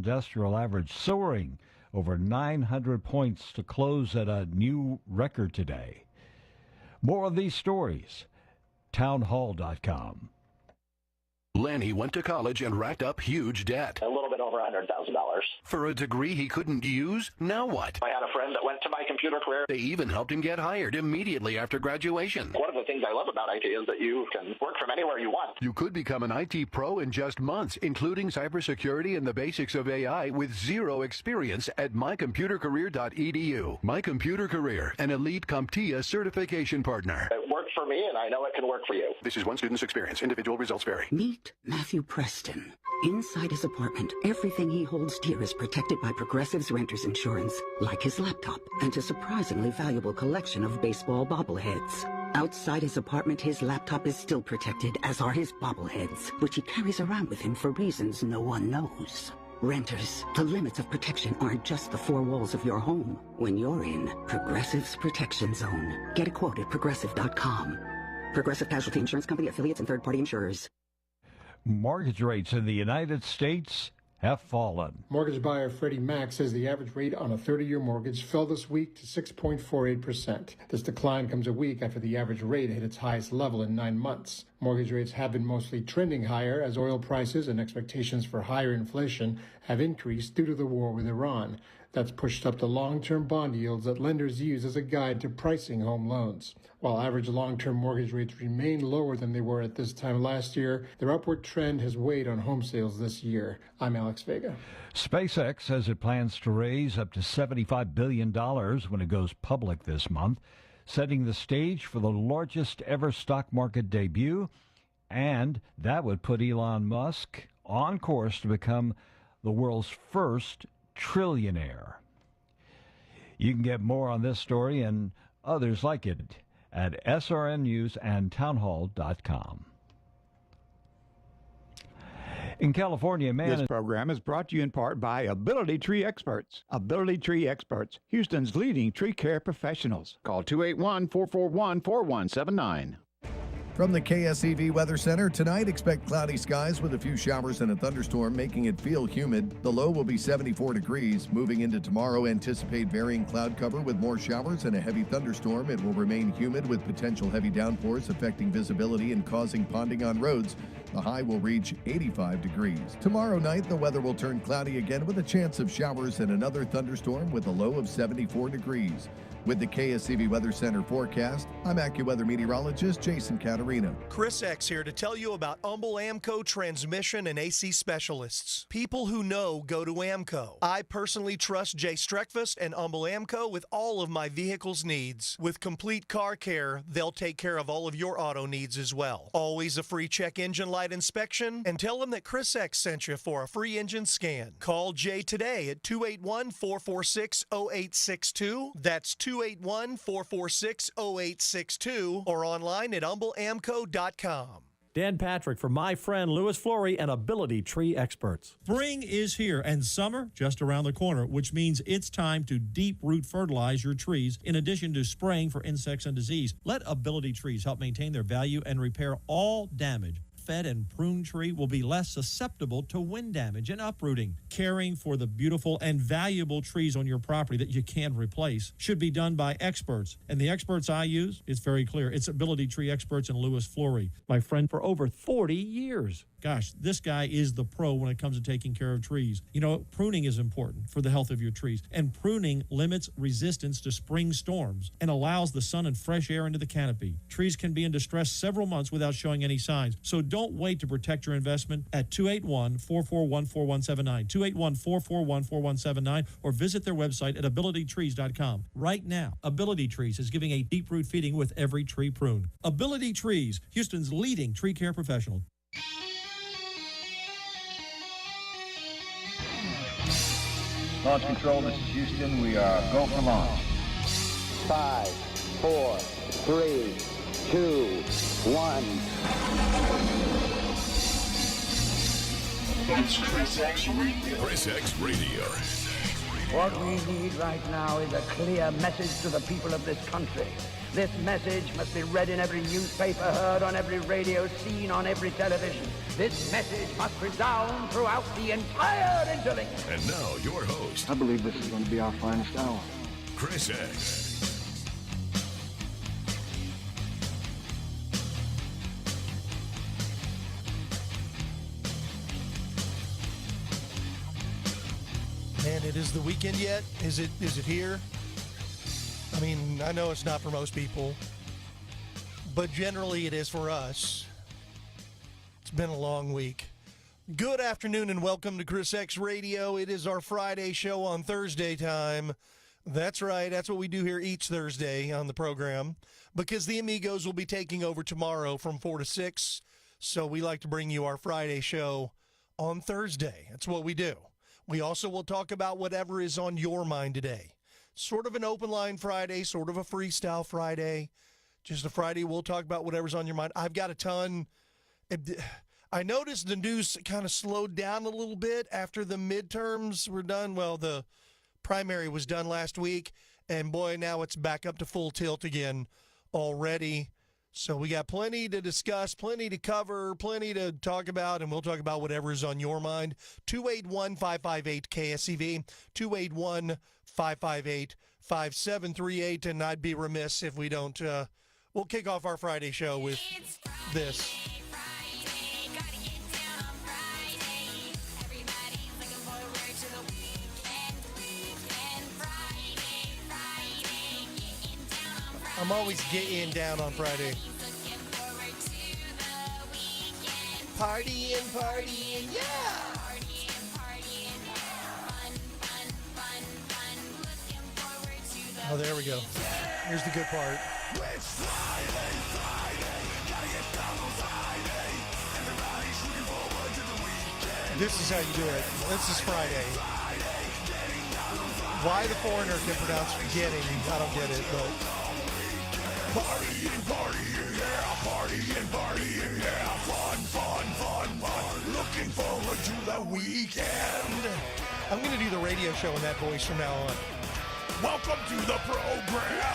industrial average soaring over 900 points to close at a new record today. More of these stories, townhall.com. Lanny went to college and racked up huge debt. A little bit over $100,000. For a degree he couldn't use? Now what? I had a friend that went to my computer career. They even helped him get hired immediately after graduation. One of the things I love about IT is that you can work from anywhere you want. You could become an IT pro in just months, including cybersecurity and the basics of AI with zero experience at mycomputercareer.edu. My Computer Career, an elite CompTIA certification partner. It worked for me, and I know it can work for you. This is one student's experience. Individual results vary. Meet Matthew Preston. Inside his apartment, everything he holds dear is protected by Progressive's renter's insurance, like his laptop and a surprisingly valuable collection of baseball bobbleheads. Outside his apartment, his laptop is still protected, as are his bobbleheads, which he carries around with him for reasons no one knows. Renters, the limits of protection aren't just the four walls of your home. When you're in Progressive's Protection Zone, get a quote at Progressive.com. Progressive Casualty Insurance Company, affiliates, and third-party insurers. Mortgage rates in the United States have fallen. Mortgage buyer Freddie Mac says the average rate on a 30-year mortgage fell this week to 6.48%. This decline comes a week after the average rate hit its highest level in 9 months. Mortgage rates have been mostly trending higher as oil prices and expectations for higher inflation have increased due to the war with Iran. That's pushed up the long-term bond yields that lenders use as a guide to pricing home loans. While average long-term mortgage rates remain lower than they were at this time last year, their upward trend has weighed on home sales this year. I'm Alex Vega. SpaceX says it plans to raise up to $75 billion when it goes public this month, setting the stage for the largest ever stock market debut, and that would put Elon Musk on course to become the world's first trillionaire. You can get more on this story and others like it at srnnews and townhall.com. In California, This program is brought to you in part by Ability Tree Experts. Ability Tree Experts, Houston's leading tree care professionals. Call 281-441-4179. From the KSEV Weather Center, tonight expect cloudy skies with a few showers and a thunderstorm, making it feel humid. The low will be 74 degrees. Moving into tomorrow, anticipate varying cloud cover with more showers and a heavy thunderstorm. It will remain humid with potential heavy downpours affecting visibility and causing ponding on roads. The high will reach 85 degrees. Tomorrow night, the weather will turn cloudy again with a chance of showers and another thunderstorm with a low of 74 degrees. With the KSEV Weather Center forecast, I'm AccuWeather meteorologist Jason Caterina. Chris X here to tell you about Humble Amco transmission and AC specialists. People who know go to Amco. I personally trust Jay Streckfus and Humble Amco with all of my vehicle's needs. With complete car care, they'll take care of all of your auto needs as well. Always a free check engine light inspection, and tell them that Chris X sent you for a free engine scan. Call Jay today at 281-446-0862. That's 281-446-0862 or online at humbleamco.com. Dan Patrick for my friend Louis Flory and Ability Tree Experts. Spring is here and summer just around the corner, which means it's time to deep root fertilize your trees in addition to spraying for insects and disease. Let Ability Trees help maintain their value and repair all damage. Fed and prune tree will be less susceptible to wind damage and uprooting. Caring for the beautiful and valuable trees on your property that you can replace should be done by experts. And the experts I use, it's very clear. It's Ability Tree Experts and Louis Flory, my friend for over 40 years. Gosh, this guy is the pro when it comes to taking care of trees. You know, pruning is important for the health of your trees, and pruning limits resistance to spring storms and allows the sun and fresh air into the canopy. Trees can be in distress several months without showing any signs, so don't wait to protect your investment at 281-441-4179, 281-441-4179, or visit their website at abilitytrees.com. Right now, Ability Trees is giving a deep root feeding with every tree pruned. Ability Trees, Houston's leading tree care professional. Launch control, this is Houston. We are go for launch. 5, 4, 3, 2, 1. It's ChrisXradio. ChrisXradio. What we need right now is a clear message to the people of this country. This message must be read in every newspaper, heard on every radio, seen on every television. This message must resound throughout the entire interlink. And now, your host. I believe this is going to be our finest hour. Chris X. Man, it is the weekend yet? Is it here? I mean, I know it's not for most people, but generally it is for us. It's been a long week. Good afternoon and welcome to ChrisXradio. It is our Friday show on Thursday time. That's right. That's what we do here each Thursday on the program because the Amigos will be taking over tomorrow from 4 to 6. So we like to bring you our Friday show on Thursday. That's what we do. We also will talk about whatever is on your mind today. Sort of an open line Friday, sort of a freestyle Friday. Just a Friday, we'll talk about whatever's on your mind. I've got a ton. I noticed the news kind of slowed down a little bit after the midterms were done. Well, the primary was done last week, and boy, now it's back up to full tilt again already. So we got plenty to discuss, plenty to cover, plenty to talk about, and we'll talk about whatever is on your mind. 281-558-KSEV, 281-558-5738, and I'd be remiss if we don't. We'll kick off our Friday show with this. I'm always getting down on Friday. Partying, yeah! Oh, there we go. Here's the good part. This is how you do it. This is Friday. Why the foreigner can pronounce forgetting, I don't get it, but... Partying, yeah, partying, yeah, fun. Looking forward to the weekend. I'm going to do the radio show in that voice from now on. Welcome to the program.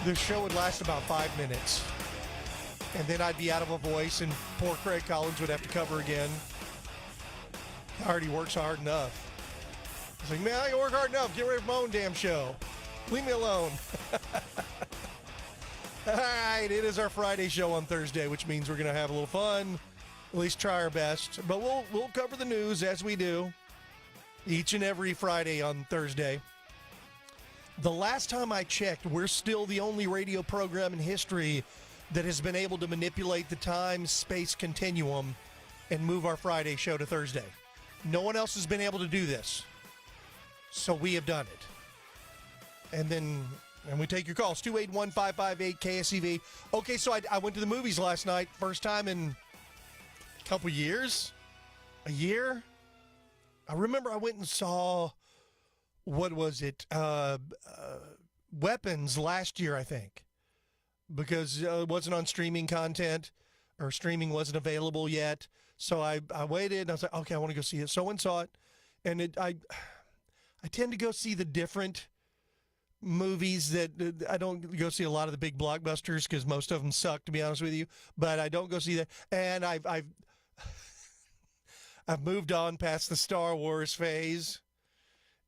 The show would last about 5 minutes. And then I'd be out of a voice, and poor Craig Collins would have to cover again. He already works hard enough. He's like, man, I can work hard enough. Get ready for my own damn show. Leave me alone. All right, it is our Friday show on Thursday, which means we're going to have a little fun, at least try our best. But we'll cover the news as we do each and every Friday on Thursday. The last time I checked, we're still the only radio program in history that has been able to manipulate the time-space continuum and move our Friday show to Thursday. No one else has been able to do this. So we have done it. And we take your calls, 281-558-KSEV. Okay, so I went to the movies last night, first time in a couple years, a year. I remember I went and saw, what was it, Weapons last year, I think, because it wasn't on streaming content, or streaming wasn't available yet. So I waited, and I was like, okay, I want to go see it. So I went and saw it, and I tend to go see the different movies that I don't go see a lot of the big blockbusters because most of them suck, to be honest with you. But I don't go see that, and I've moved on past the Star Wars phase.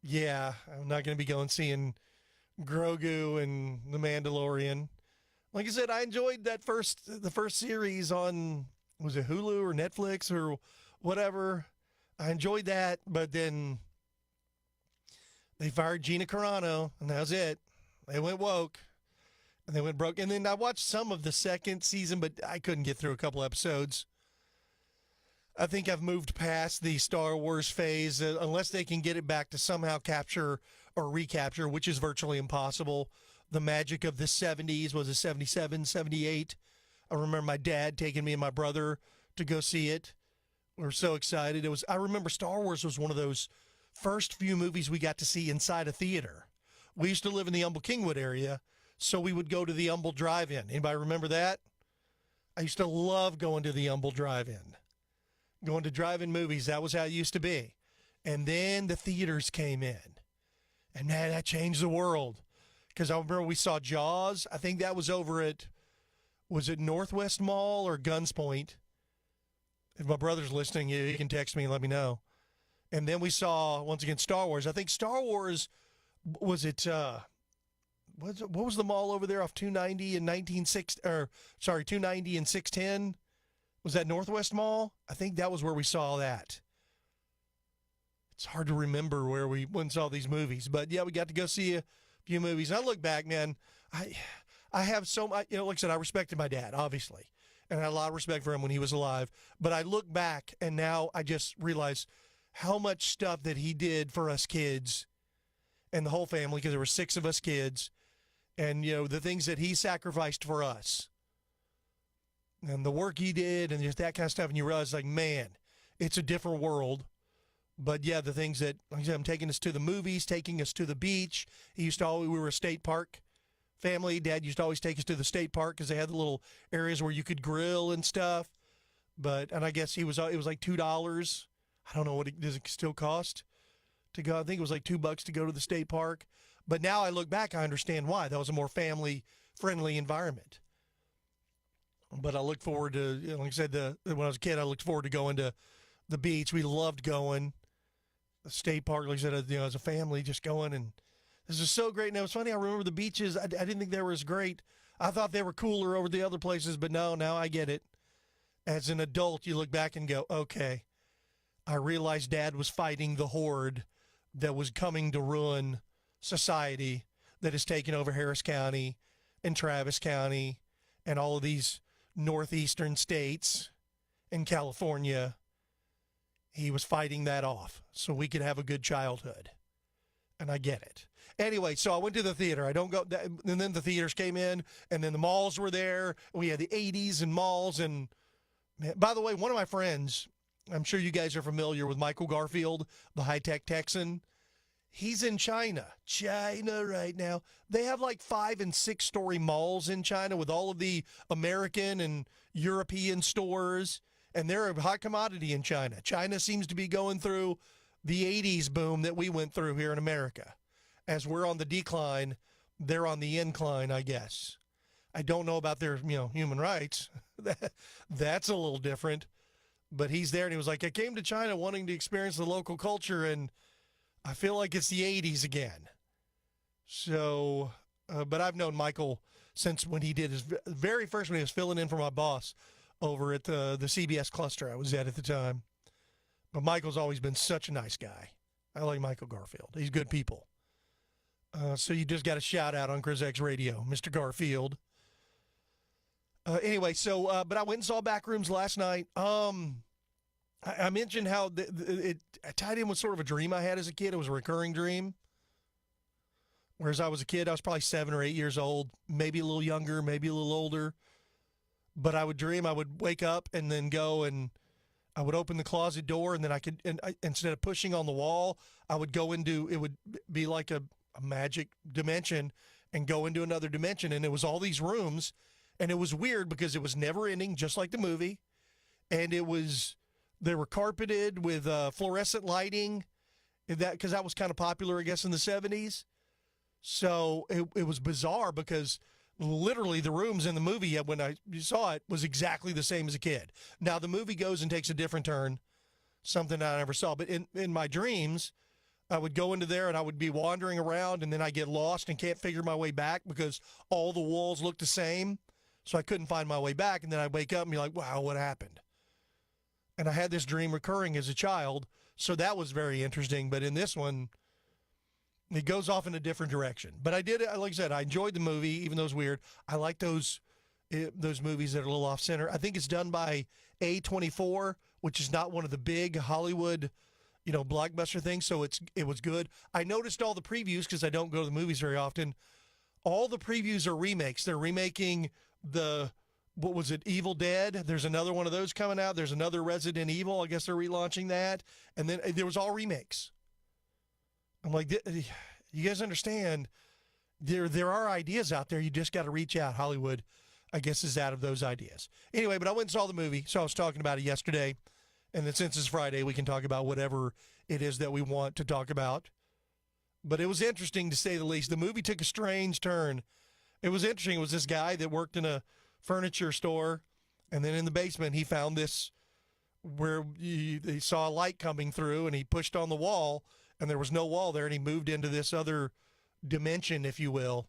Yeah, I'm not going to be going seeing Grogu and The Mandalorian. Like I said, I enjoyed the first series on, was it Hulu or Netflix or whatever? I enjoyed that, but then they fired Gina Carano, and that was it. They went woke, and they went broke. And then I watched some of the second season, but I couldn't get through a couple episodes. I think I've moved past the Star Wars phase, unless they can get it back to somehow capture or recapture, which is virtually impossible. The magic of the 70s, was it 77, 78? I remember my dad taking me and my brother to go see it. We were so excited. I remember Star Wars was one of those first few movies we got to see inside a theater. We used to live in the Humble Kingwood area, so we would go to the Humble Drive-In. Anybody remember that? I used to love going to the Humble Drive-In. Going to drive-in movies, that was how it used to be. And then the theaters came in. And, man, that changed the world. Because I remember we saw Jaws. I think that was over at, was it Northwest Mall or Guns Point? If my brother's listening, he can text me and let me know. And then we saw, once again, Star Wars. I think Star Wars, was it, what was the mall over there off 290 and 290 and 610? Was that Northwest Mall? I think that was where we saw that. It's hard to remember where we went and saw these movies. But, yeah, we got to go see a few movies. And I look back, man, I have so much, like I said, I respected my dad, obviously. And I had a lot of respect for him when he was alive. But I look back, and now I just realize how much stuff that he did for us kids and the whole family, because there were 6 of us kids, and, the things that he sacrificed for us and the work he did and just that kind of stuff. And you realize, like, man, it's a different world. But, yeah, the things that, like I said, I'm taking us to the movies, taking us to the beach. We were a state park family. Dad used to always take us to the state park because they had the little areas where you could grill and stuff. And I guess it was like $2. I don't know does it still cost to go. I think it was like $2 to go to the state park. But now I look back, I understand why. That was a more family-friendly environment. But I look forward to, like I said, when I was a kid, I looked forward to going to the beach. We loved going. The state park, like I said, as a family, just going. And this is so great. And it was funny, I remember the beaches. I didn't think they were as great. I thought they were cooler over the other places, but no, now I get it. As an adult, you look back and go, okay, I realized Dad was fighting the horde that was coming to ruin society that has taken over Harris County and Travis County and all of these northeastern states and California. He was fighting that off so we could have a good childhood. And I get it. Anyway, so I went to the theater. And then the theaters came in, and then the malls were there. We had the 80s and malls. And, man, by the way, one of my friends, I'm sure you guys are familiar with Michael Garfield, the high-tech Texan. He's in China right now. They have like 5- and 6-story malls in China with all of the American and European stores. And they're a hot commodity in China. China seems to be going through the 80s boom that we went through here in America. As we're on the decline, they're on the incline, I guess. I don't know about their, human rights. That's a little different. But he's there, and he was like, I came to China wanting to experience the local culture, and I feel like it's the 80s again. So, but I've known Michael since when he did his very first, when he was filling in for my boss over at the CBS cluster I was at the time. But Michael's always been such a nice guy. I like Michael Garfield. He's good people. So you just got a shout out on ChrisX Radio, Mr. Garfield. Anyway, so, but I went and saw Backrooms last night. I mentioned how it tied in with sort of a dream I had as a kid. It was a recurring dream. Whereas I was a kid, I was probably 7 or 8 years old, maybe a little younger, maybe a little older. But I would dream, I would wake up and then go and I would open the closet door, and then instead of pushing on the wall, I would go into, it would be like a magic dimension and go into another dimension. And it was all these rooms, and it was weird because it was never ending, just like the movie. And they were carpeted with fluorescent lighting, because that was kind of popular, I guess, in the 70s. So it was bizarre because literally the rooms in the movie when I saw it was exactly the same as a kid. Now the movie goes and takes a different turn, something I never saw. But in my dreams, I would go into there and I would be wandering around, and then I get lost and can't figure my way back because all the walls look the same. So I couldn't find my way back. And then I'd wake up and be like, wow, what happened? And I had this dream recurring as a child. So that was very interesting. But in this one, it goes off in a different direction. But I did, like I said, I enjoyed the movie, even though it was weird. I like those movies that are a little off-center. I think it's done by A24, which is not one of the big Hollywood, blockbuster things, so it was good. I noticed all the previews, because I don't go to the movies very often. All the previews are remakes. They're remaking what was it, Evil Dead? There's another one of those coming out. There's another Resident Evil. I guess they're relaunching that. And then there was all remakes. I'm like, you guys understand, there are ideas out there. You just got to reach out. Hollywood, I guess, is out of those ideas. Anyway, but I went and saw the movie, so I was talking about it yesterday. And then since it's Friday, we can talk about whatever it is that we want to talk about. But it was interesting, to say the least. The movie took a strange turn. It was interesting. It was this guy that worked in a furniture store, and then in the basement he found this where he saw a light coming through, and he pushed on the wall, and there was no wall there, and he moved into this other dimension, if you will.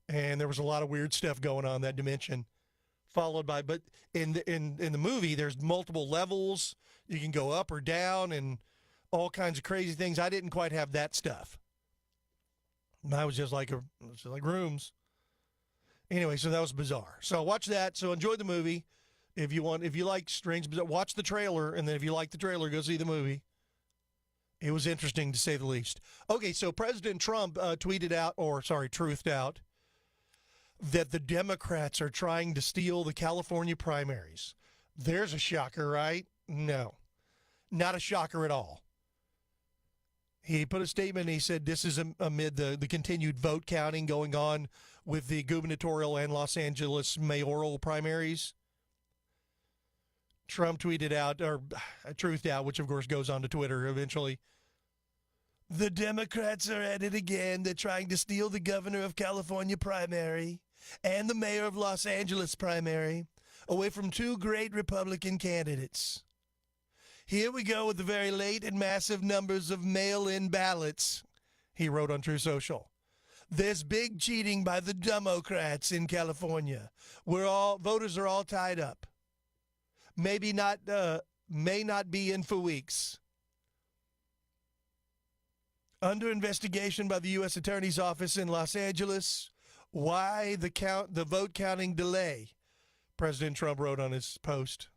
And there was a lot of weird stuff going on in that dimension. Followed by, but in the movie, there's multiple levels. You can go up or down and all kinds of crazy things. I didn't quite have that stuff. Mine was just like rooms. Anyway, so that was bizarre. So watch that. So enjoy the movie. If you like strange, watch the trailer, and then if you like the trailer, go see the movie. It was interesting, to say the least. Okay, so President Trump truthed out that the Democrats are trying to steal the California primaries. There's a shocker, right? No, not a shocker at all. He put a statement, and he said this is amid the continued vote counting going on with the gubernatorial and Los Angeles mayoral primaries. Trump truthed out, which of course goes on to Twitter eventually. The Democrats are at it again. They're trying to steal the governor of California primary and the mayor of Los Angeles primary away from two great Republican candidates. Here we go with the very late and massive numbers of mail-in ballots, he wrote on True Social. There's big cheating by the Democrats in California. Voters are all tied up. May not be in for weeks. Under investigation by the U.S. Attorney's Office in Los Angeles. Why the vote counting delay? President Trump wrote on his post.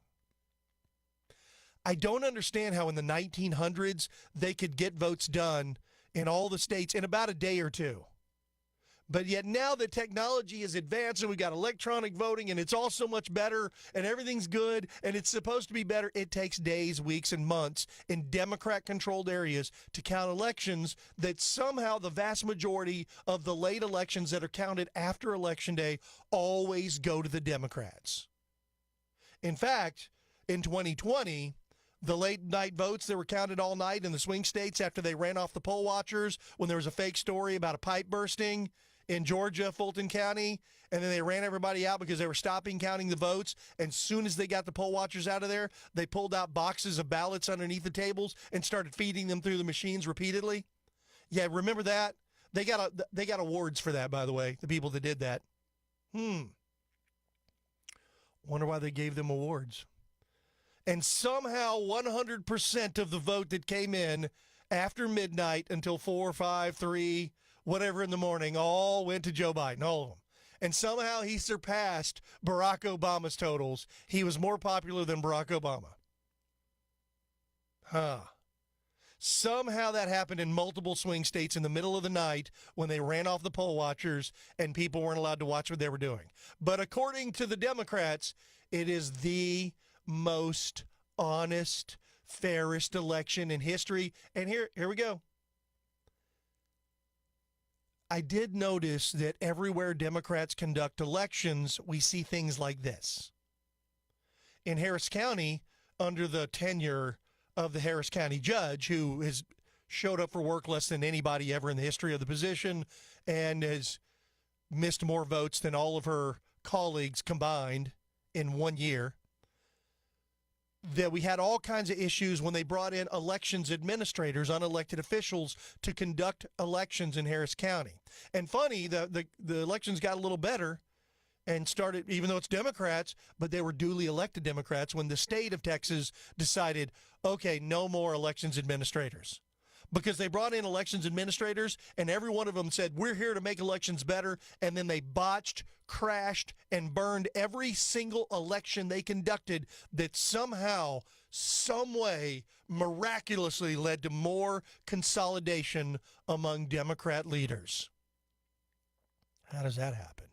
I don't understand how in the 1900s they could get votes done in all the states in about a day or two. But yet now that technology is advanced and we got electronic voting and it's all so much better and everything's good and it's supposed to be better, it takes days, weeks, and months in Democrat-controlled areas to count elections that somehow the vast majority of the late elections that are counted after Election Day always go to the Democrats. In fact, in 2020, the late-night votes that were counted all night in the swing states after they ran off the poll watchers when there was a fake story about a pipe bursting in Georgia, Fulton County, and then they ran everybody out because they were stopping counting the votes. And as soon as they got the poll watchers out of there, they pulled out boxes of ballots underneath the tables and started feeding them through the machines repeatedly. Yeah, remember that? They got awards for that, by the way, the people that did that. Wonder why they gave them awards. And somehow 100% of the vote that came in after midnight until 4, 5, 3, whatever in the morning, all went to Joe Biden, all of them. And somehow he surpassed Barack Obama's totals. He was more popular than Barack Obama. Somehow that happened in multiple swing states in the middle of the night when they ran off the poll watchers and people weren't allowed to watch what they were doing. But according to the Democrats, it is the most honest, fairest election in history. And here we go. I did notice that everywhere Democrats conduct elections, we see things like this. In Harris County, under the tenure of the Harris County judge, who has showed up for work less than anybody ever in the history of the position and has missed more votes than all of her colleagues combined in 1 year, that we had all kinds of issues when they brought in elections administrators, unelected officials, to conduct elections in Harris County. And funny, the elections got a little better and started, even though it's Democrats, but they were duly elected Democrats when the state of Texas decided, okay, no more elections administrators. Because they brought in elections administrators, and every one of them said, we're here to make elections better, and then they botched, crashed, and burned every single election they conducted that somehow, some way, miraculously led to more consolidation among Democrat leaders. How does that happen?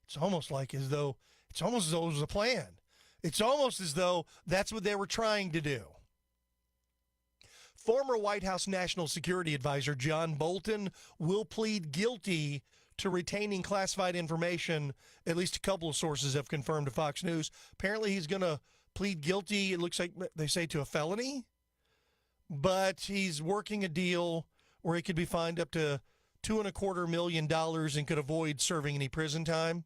It's almost as though it was a plan. It's almost as though that's what they were trying to do. Former White House National Security Advisor John Bolton will plead guilty to retaining classified information, at least a couple of sources have confirmed to Fox News. Apparently he's going to plead guilty, it looks like they say, to a felony. But he's working a deal where he could be fined up to $2.25 million and could avoid serving any prison time.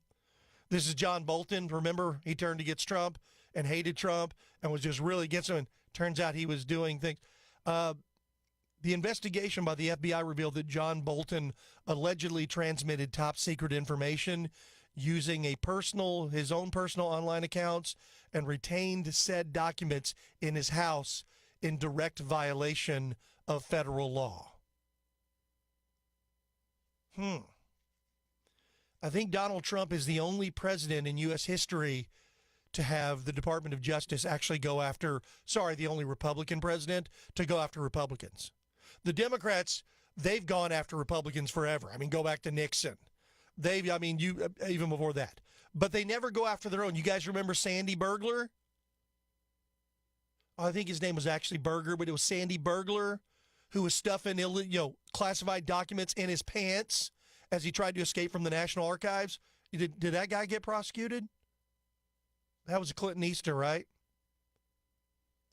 This is John Bolton. Remember, he turned against Trump and hated Trump and was just really against him. And turns out he was doing things. The investigation by the FBI revealed that John Bolton allegedly transmitted top secret information using his own personal online accounts and retained said documents in his house in direct violation of federal law. I think Donald Trump is the only president in U.S. history to have the Department of Justice actually go after, the only Republican president to go after Republicans. The Democrats, they've gone after Republicans forever. I mean, go back to Nixon. Even before that. But they never go after their own. You guys remember Sandy Burglar? I think his name was actually Berger, but it was Sandy Burglar, who was stuffing classified documents in his pants as he tried to escape from the National Archives. Did that guy get prosecuted? That was Clinton Easter, right?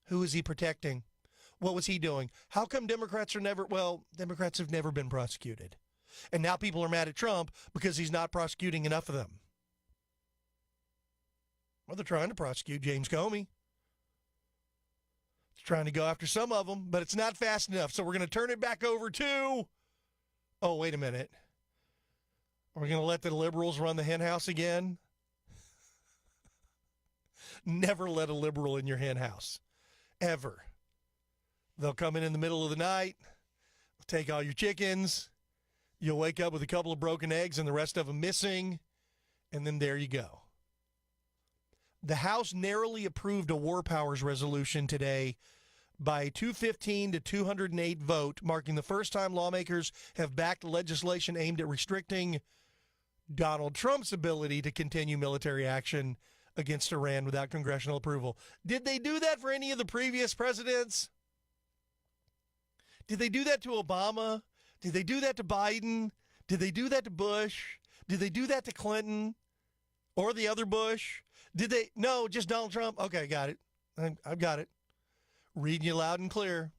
Who is he protecting? What was he doing? How come Democrats have never been prosecuted. And now people are mad at Trump because he's not prosecuting enough of them. Well, they're trying to prosecute James Comey. It's trying to go after some of them, but it's not fast enough. So we're going to turn it back over to, wait a minute. Are we going to let the liberals run the hen house again? Never let a liberal in your hen house. Ever. They'll come in the middle of the night, take all your chickens. You'll wake up with a couple of broken eggs and the rest of them missing, and then there you go. The House narrowly approved a war powers resolution today by a 215 to 208 vote, marking the first time lawmakers have backed legislation aimed at restricting Donald Trump's ability to continue military action against Iran without congressional approval. Did they do that for any of the previous presidents? Did they do that to Obama? Did they do that to Biden? Did they do that to Bush? Did they do that to Clinton or the other Bush? Did they? No, just Donald Trump. Okay, got it. I've got it. Reading you loud and clear.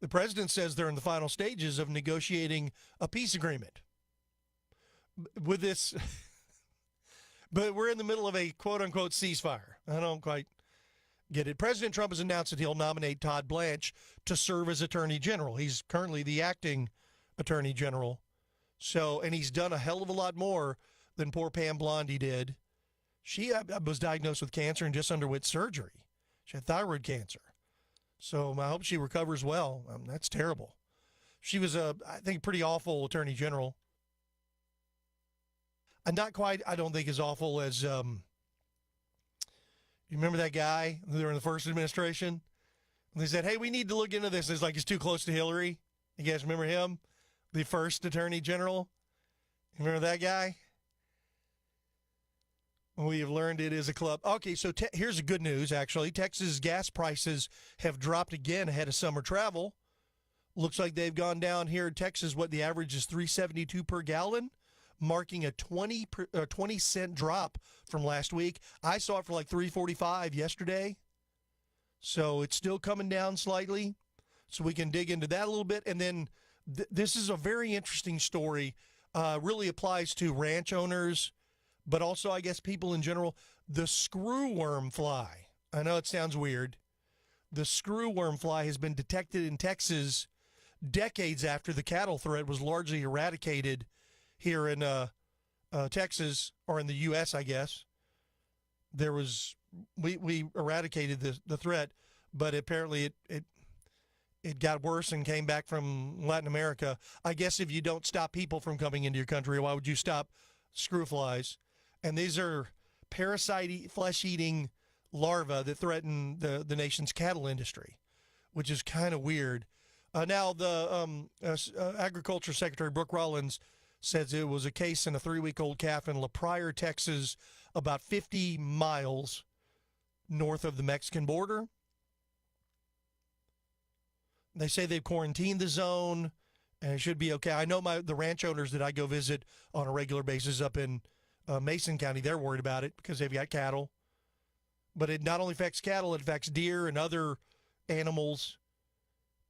The president says they're in the final stages of negotiating a peace agreement. With this, but we're in the middle of a quote-unquote ceasefire. I don't quite get it. President Trump has announced that he'll nominate Todd Blanche to serve as Attorney General. He's currently the acting Attorney General. And he's done a hell of a lot more than poor Pam Blondie did. She was diagnosed with cancer and just underwent surgery. She had thyroid cancer. So I hope she recovers well. That's terrible. She was I think, pretty awful Attorney General. And not quite, I don't think, as awful as, you remember that guy who were in the first administration? And they said, hey, we need to look into this. It's like he's too close to Hillary. You guys remember him? The first Attorney General? You remember that guy? We have learned it is a club. Okay, so here's the good news, actually. Texas gas prices have dropped again ahead of summer travel. Looks like they've gone down here in Texas. What the average is $3.72 per gallon, marking a 20-cent drop from last week. I saw it for like $3.45 yesterday. So it's still coming down slightly. So we can dig into that a little bit. And then this is a very interesting story. Really applies to ranch owners, but also, I guess, people in general. The screwworm fly. I know it sounds weird. The screwworm fly has been detected in Texas decades after the cattle threat was largely eradicated here in Texas, or in the U.S., I guess. We eradicated the threat, but apparently it got worse and came back from Latin America. I guess if you don't stop people from coming into your country, why would you stop screw flies? And these are parasite flesh-eating larvae that threaten the nation's cattle industry, which is kind of weird. Now, the Agriculture Secretary Brooke Rollins says it was a case in a 3-week-old calf in La Pryor, Texas, about 50 miles north of the Mexican border. They say they've quarantined the zone, and it should be okay. I know the ranch owners that I go visit on a regular basis up in Mason County, they're worried about it because they've got cattle. But it not only affects cattle, it affects deer and other animals.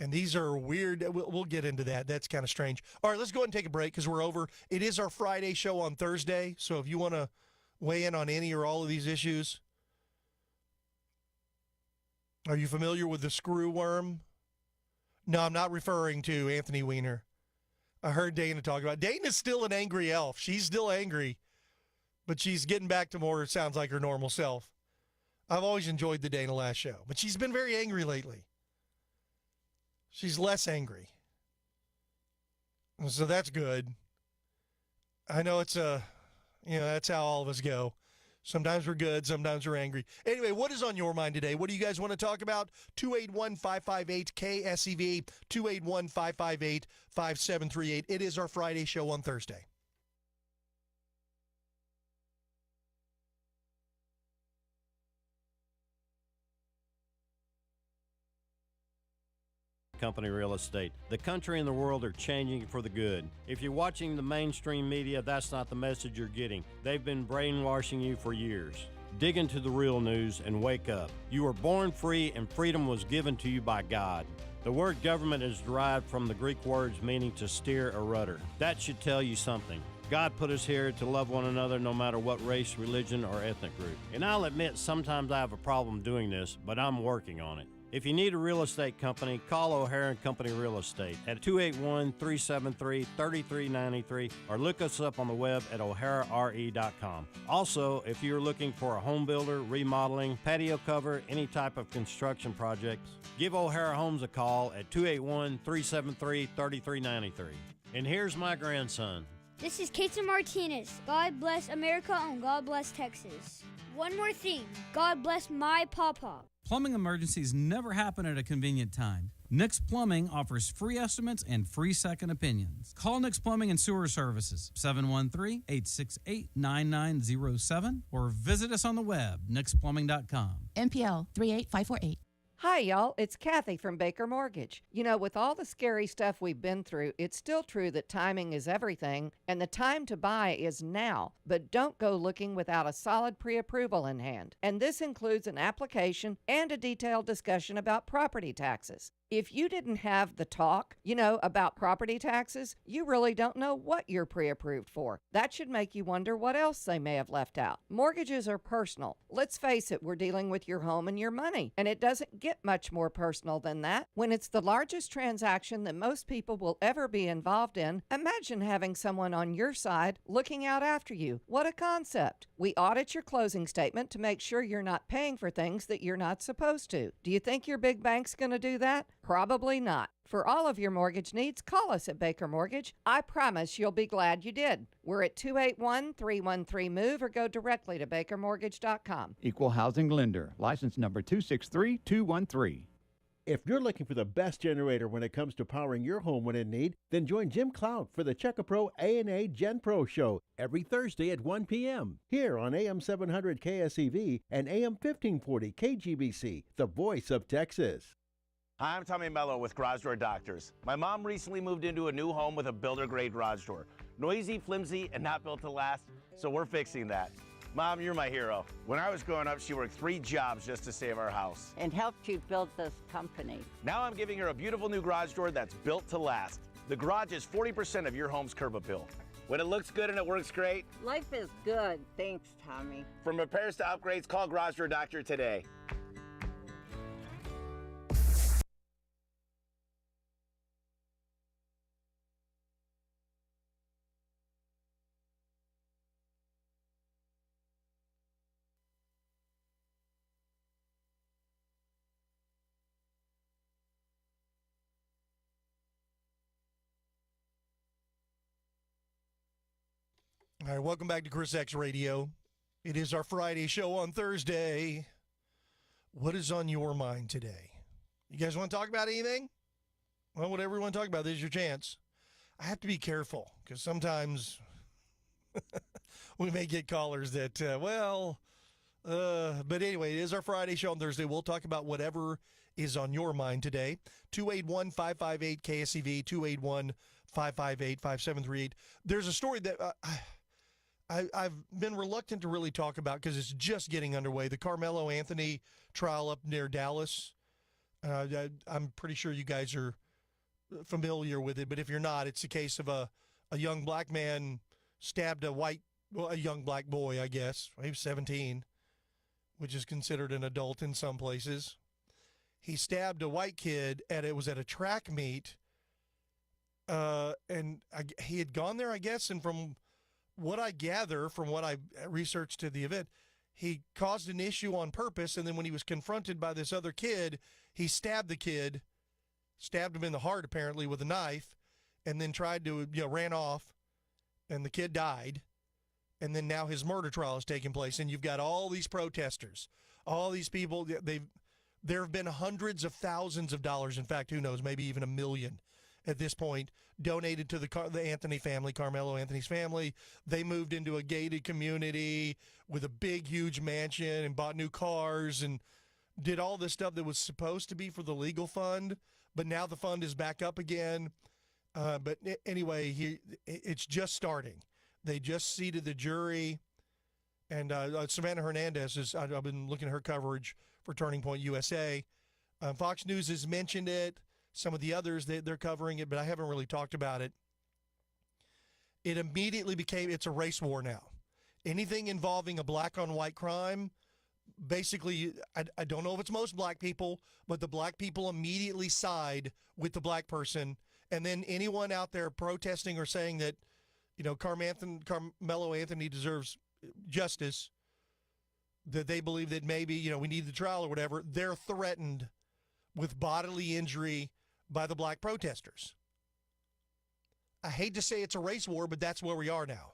And these are weird. We'll get into that. That's kind of strange. All right, let's go ahead and take a break because we're over. It is our Friday show on Thursday. So if you want to weigh in on any or all of these issues. Are you familiar with the screw worm? No, I'm not referring to Anthony Weiner. I heard Dana talk about it. Dana's still an angry elf. She's still angry, but she's getting back to more, it sounds like, her normal self. I've always enjoyed the Dana last show, but she's been very angry lately. She's less angry. So that's good. I know it's that's how all of us go. Sometimes we're good, sometimes we're angry. Anyway, what is on your mind today? What do you guys want to talk about? 281-558-KSEV, 281-558-5738. It is our Friday show on Thursday. Company Real Estate. The country and the world are changing for the good. If you're watching the mainstream media, that's not the message you're getting. They've been brainwashing you for years. Dig into the real news and wake up. You were born free and freedom was given to you by God. The word government is derived from the Greek words meaning to steer a rudder. That should tell you something. God put us here to love one another no matter what race, religion, or ethnic group. And I'll admit sometimes I have a problem doing this, but I'm working on it. If you need a real estate company, call O'Hara & Company Real Estate at 281-373-3393 or look us up on the web at o'harare.com. Also, if you're looking for a home builder, remodeling, patio cover, any type of construction projects, give O'Hara Homes a call at 281-373-3393. And here's my grandson. This is Katie Martinez. God bless America and God bless Texas. One more thing. God bless my pawpaw. Plumbing emergencies never happen at a convenient time. Nix Plumbing offers free estimates and free second opinions. Call Nix Plumbing and Sewer Services, 713-868-9907, or visit us on the web, nixplumbing.com. MPL 38548. Hi, y'all. It's Kathy from Baker Mortgage. You know, with all the scary stuff we've been through, it's still true that timing is everything, and the time to buy is now. But don't go looking without a solid pre-approval in hand. And this includes an application and a detailed discussion about property taxes. If you didn't have the talk, about property taxes, you really don't know what you're pre-approved for. That should make you wonder what else they may have left out. Mortgages are personal. Let's face it, we're dealing with your home and your money, and it doesn't get much more personal than that. When it's the largest transaction that most people will ever be involved in, imagine having someone on your side looking out after you. What a concept. We audit your closing statement to make sure you're not paying for things that you're not supposed to. Do you think your big bank's going to do that? Probably not. For all of your mortgage needs, call us at Baker Mortgage. I promise you'll be glad you did. We're at 281-313-MOVE or go directly to bakermortgage.com. Equal housing lender. License number 263213. If you're looking for the best generator when it comes to powering your home when in need, then join Jim Cloud for the Checker Pro A&A Gen Pro Show every Thursday at 1 p.m. here on AM 700 KSEV and AM 1540 KGBC, the voice of Texas. Hi, I'm Tommy Mello with Garage Door Doctors. My mom recently moved into a new home with a builder-grade garage door. Noisy, flimsy, and not built to last, so we're fixing that. Mom, you're my hero. When I was growing up, she worked 3 jobs just to save our house. And helped you build this company. Now I'm giving her a beautiful new garage door that's built to last. The garage is 40% of your home's curb appeal. When it looks good and it works great. Life is good. Thanks, Tommy. From repairs to upgrades, call Garage Door Doctor today. All right, welcome back to ChrisXradio. It is our Friday show on Thursday. What is on your mind today? You guys want to talk about anything? Well, whatever you want to talk about, this is your chance. I have to be careful because sometimes we may get callers that, but anyway, it is our Friday show on Thursday. We'll talk about whatever is on your mind today. 281-558-KSEV, 281-558-5738. There's a story that I've been reluctant to really talk about because it's just getting underway. The Carmelo Anthony trial up near Dallas. I'm pretty sure you guys are familiar with it, but if you're not, it's the case of a young black man stabbed a young black boy, I guess. He was 17, which is considered an adult in some places. He stabbed a white kid, and it was at a track meet, and he had gone there, I guess, and from what I gather, from what I researched to the event, he caused an issue on purpose, and then when he was confronted by this other kid, he stabbed the kid, stabbed him in the heart, apparently, with a knife, and then ran off, and the kid died. And then now his murder trial is taking place, and you've got all these protesters, all these people. There have been hundreds of thousands of dollars, in fact, who knows, maybe even $1 million at this point, donated to the Anthony family, Carmelo Anthony's family. They moved into a gated community with a big, huge mansion and bought new cars and did all this stuff that was supposed to be for the legal fund, but now the fund is back up again. But anyway, it's just starting. They just seated the jury, and Savannah Hernandez I've been looking at her coverage for Turning Point USA. Fox News has mentioned it. Some of the others, they're covering it, but I haven't really talked about it. It immediately it's a race war now. Anything involving a black-on-white crime, basically, I don't know if it's most black people, but the black people immediately side with the black person, and then anyone out there protesting or saying that, Carmelo Anthony deserves justice, that they believe that maybe, we need the trial or whatever, they're threatened with bodily injury by the black protesters. I hate to say it's a race war, but that's where we are now.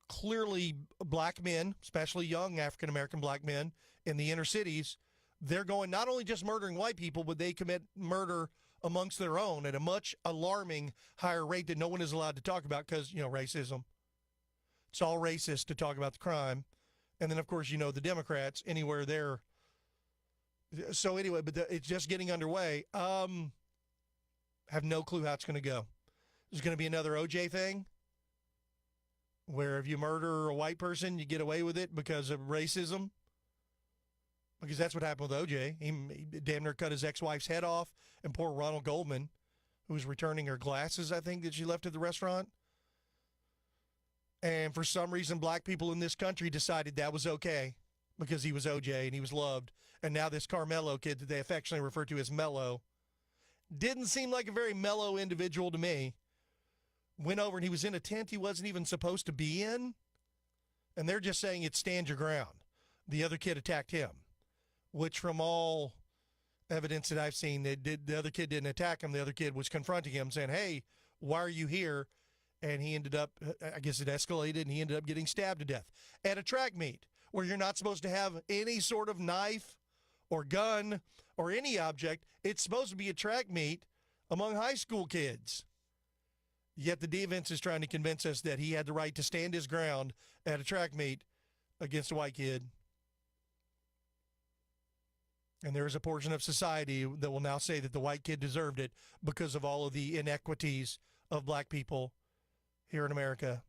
Clearly, black men, especially young African-American black men in the inner cities, they're going not only just murdering white people, but they commit murder amongst their own at a much alarming higher rate that no one is allowed to talk about because, racism. It's all racist to talk about the crime. And then, of course, the Democrats, anywhere they're. So anyway, but it's just getting underway. Have no clue how it's going to go. There's going to be another OJ thing where if you murder a white person, you get away with it because of racism. Because that's what happened with OJ. He damn near cut his ex-wife's head off, and poor Ronald Goldman, who was returning her glasses, I think, that she left at the restaurant. And for some reason, black people in this country decided that was okay because he was OJ and he was loved. And now this Carmelo kid that they affectionately refer to as Mello didn't seem like a very mellow individual to me. Went over and he was in a tent he wasn't even supposed to be in. And they're just saying it's stand your ground. The other kid attacked him, which from all evidence that I've seen, the other kid didn't attack him. The other kid was confronting him saying, hey, why are you here? And he ended up, I guess it escalated, and he ended up getting stabbed to death at a track meet where you're not supposed to have any sort of knife or gun or any object. It's supposed to be a track meet among high school kids. Yet the defense is trying to convince us that he had the right to stand his ground at a track meet against a white kid. And there is a portion of society that will now say that the white kid deserved it because of all of the inequities of black people here in America.